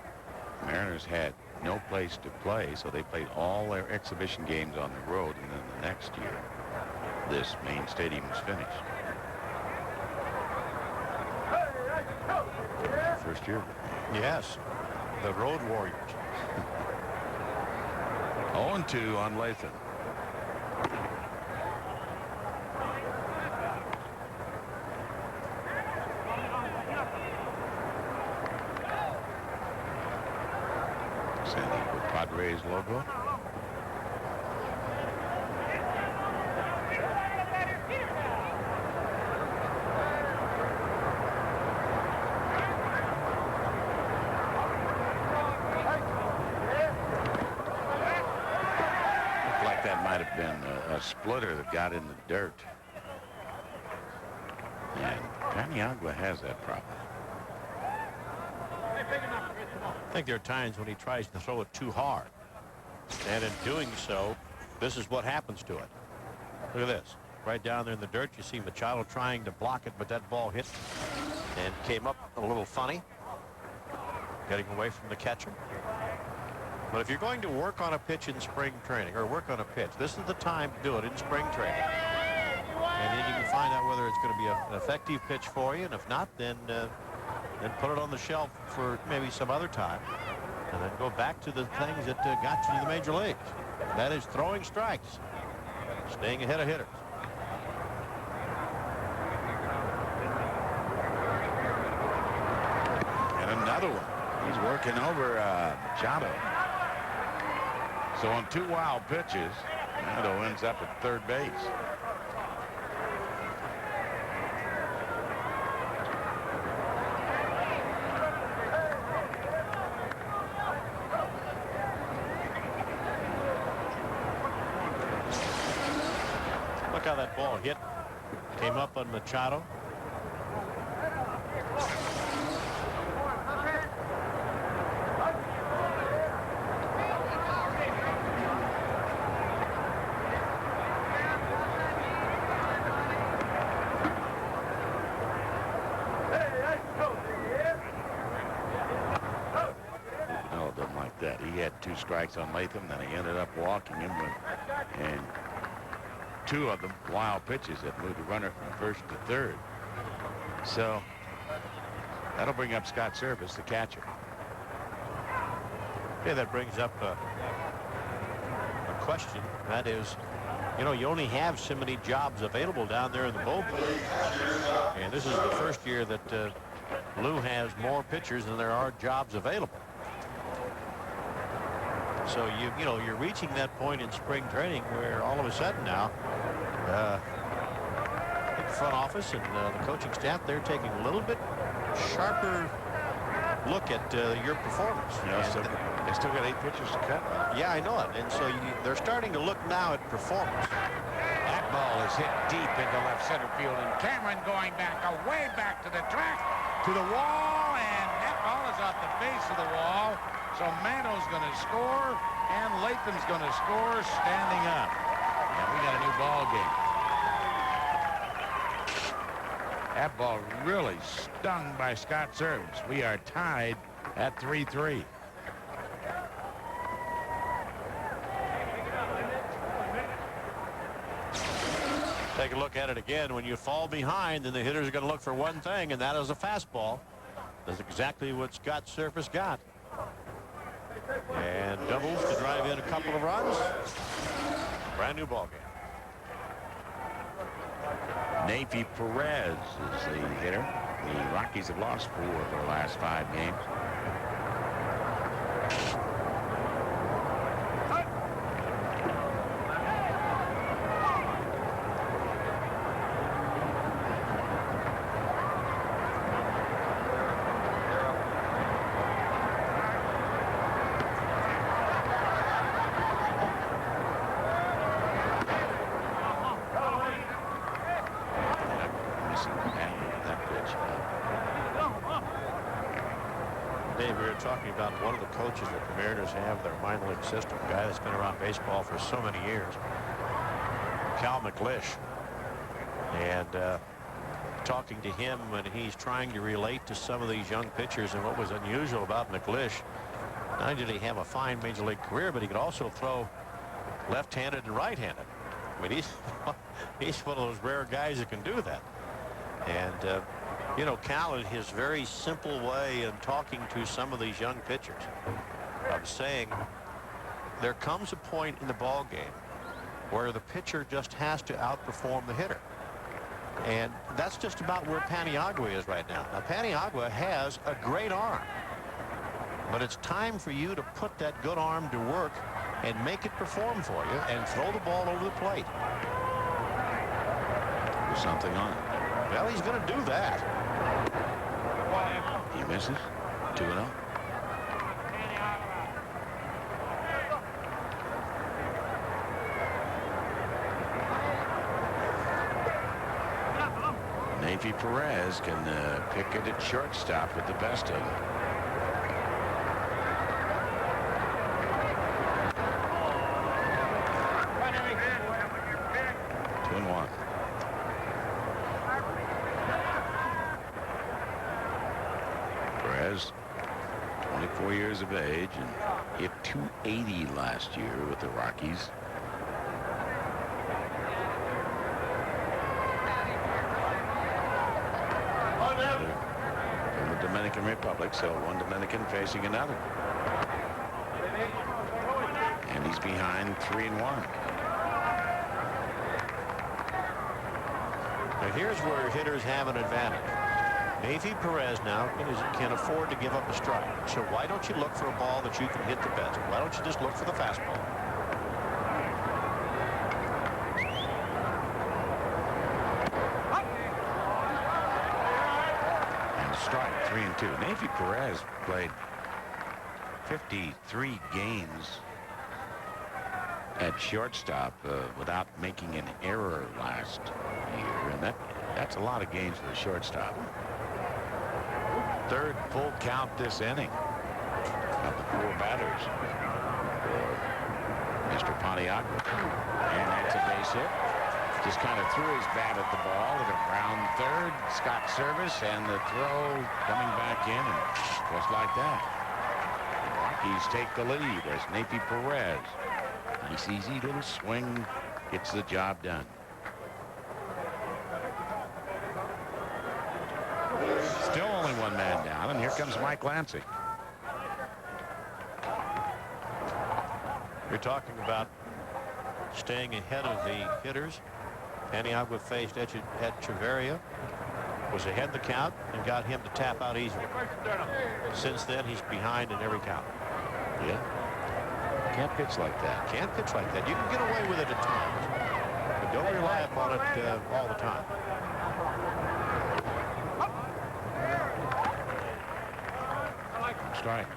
The Mariners had no place to play, so they played all their exhibition games on the road, and then the next year, this main stadium was finished. First year. Yes, the Road Warriors. 0-2 on Latham. San Diego Padres logo. A splitter that got in the dirt. And Paniagua has that problem. I think there are times when he tries to throw it too hard. And in doing so, this is what happens to it. Look at this. Right down there in the dirt, you see Machado trying to block it, but that ball hit and came up a little funny, getting away from the catcher. But if you're going to work on a pitch in spring training, or work on a pitch, this is the time to do it in spring training. And then you can find out whether it's going to be an effective pitch for you, and if not, then put it on the shelf for maybe some other time, and then go back to the things that got you to the major leagues. That is throwing strikes, staying ahead of hitters. And another one. He's working over Machado. So on 2 wild pitches, Machado ends up at third base. Look how that ball hit. Came up on Machado. He had 2 strikes on Latham, then he ended up walking him and 2 of them wild pitches that moved the runner from first to third. So that'll bring up Scott Service, the catcher. Okay, that brings up a question. That is, you know, you only have so many jobs available down there in the bullpen. And this is the first year that Lou has more pitchers than there are jobs available. So you know you're reaching that point in spring training where all of a sudden now the front office and the coaching staff, they're taking a little bit sharper look at your performance. You know, so they still got 8 pitchers to cut. Yeah, I know it. And so they're starting to look now at performance. That ball is hit deep into left center field, and Cameron going back, way back to the track, to the wall, and that ball is off the face of the wall. So Manto's going to score, and Latham's going to score standing up. And we got a new ball game. That ball really stung by Scott Serves. We are tied at 3-3. Take a look at it again. When you fall behind, then the hitters are going to look for one thing, and that is a fastball. That's exactly what Scott Surface got. And doubles to drive in a couple of runs. Brand new ball game. Navy Perez is the hitter. The Rockies have lost 4 of their last 5 games. Talking about one of the coaches that the Mariners have, their minor league system, a guy that's been around baseball for so many years, Cal McLish. And talking to him when he's trying to relate to some of these young pitchers, and what was unusual about McLish, not only did he have a fine major league career, but he could also throw left-handed and right-handed. I mean, he's one of those rare guys that can do that. And you know, Cal, in his very simple way in talking to some of these young pitchers, of saying there comes a point in the ball game where the pitcher just has to outperform the hitter. And that's just about where Paniagua is right now. Now, Paniagua has a great arm, but it's time for you to put that good arm to work and make it perform for you and throw the ball over the plate. There's something on it. Well, he's going to do that. He misses. 2-0. Navy Perez can pick it at shortstop with the best of them. Perez, 24 years of age, and hit .280 last year with the Rockies. From the Dominican Republic, so one Dominican facing another. And he's behind 3-1. Now here's where hitters have an advantage. Navy Perez now can afford to give up a strike. So why don't you look for a ball that you can hit the best? Why don't you just look for the fastball? And strike, 3-2. Navy Perez played 53 games at shortstop without making an error last year, and that's a lot of games for a shortstop. Third full count this inning of the 4 batters for Mr. Paniagua. And that's a base hit. Just kind of threw his bat at the ball at a ground third. Scott Service, and the throw coming back in, and just like that, the Rockies take the lead as Navy Perez, nice easy little swing, gets the job done. Still only one man down, and here comes Mike Lancey. You're talking about staying ahead of the hitters. Paniagua faced Echeverria, was ahead the count, and got him to tap out easily. Since then, he's behind in every count. Yeah. Can't pitch like that. Can't pitch like that. You can get away with it at times, but don't rely upon it all the time. Strike.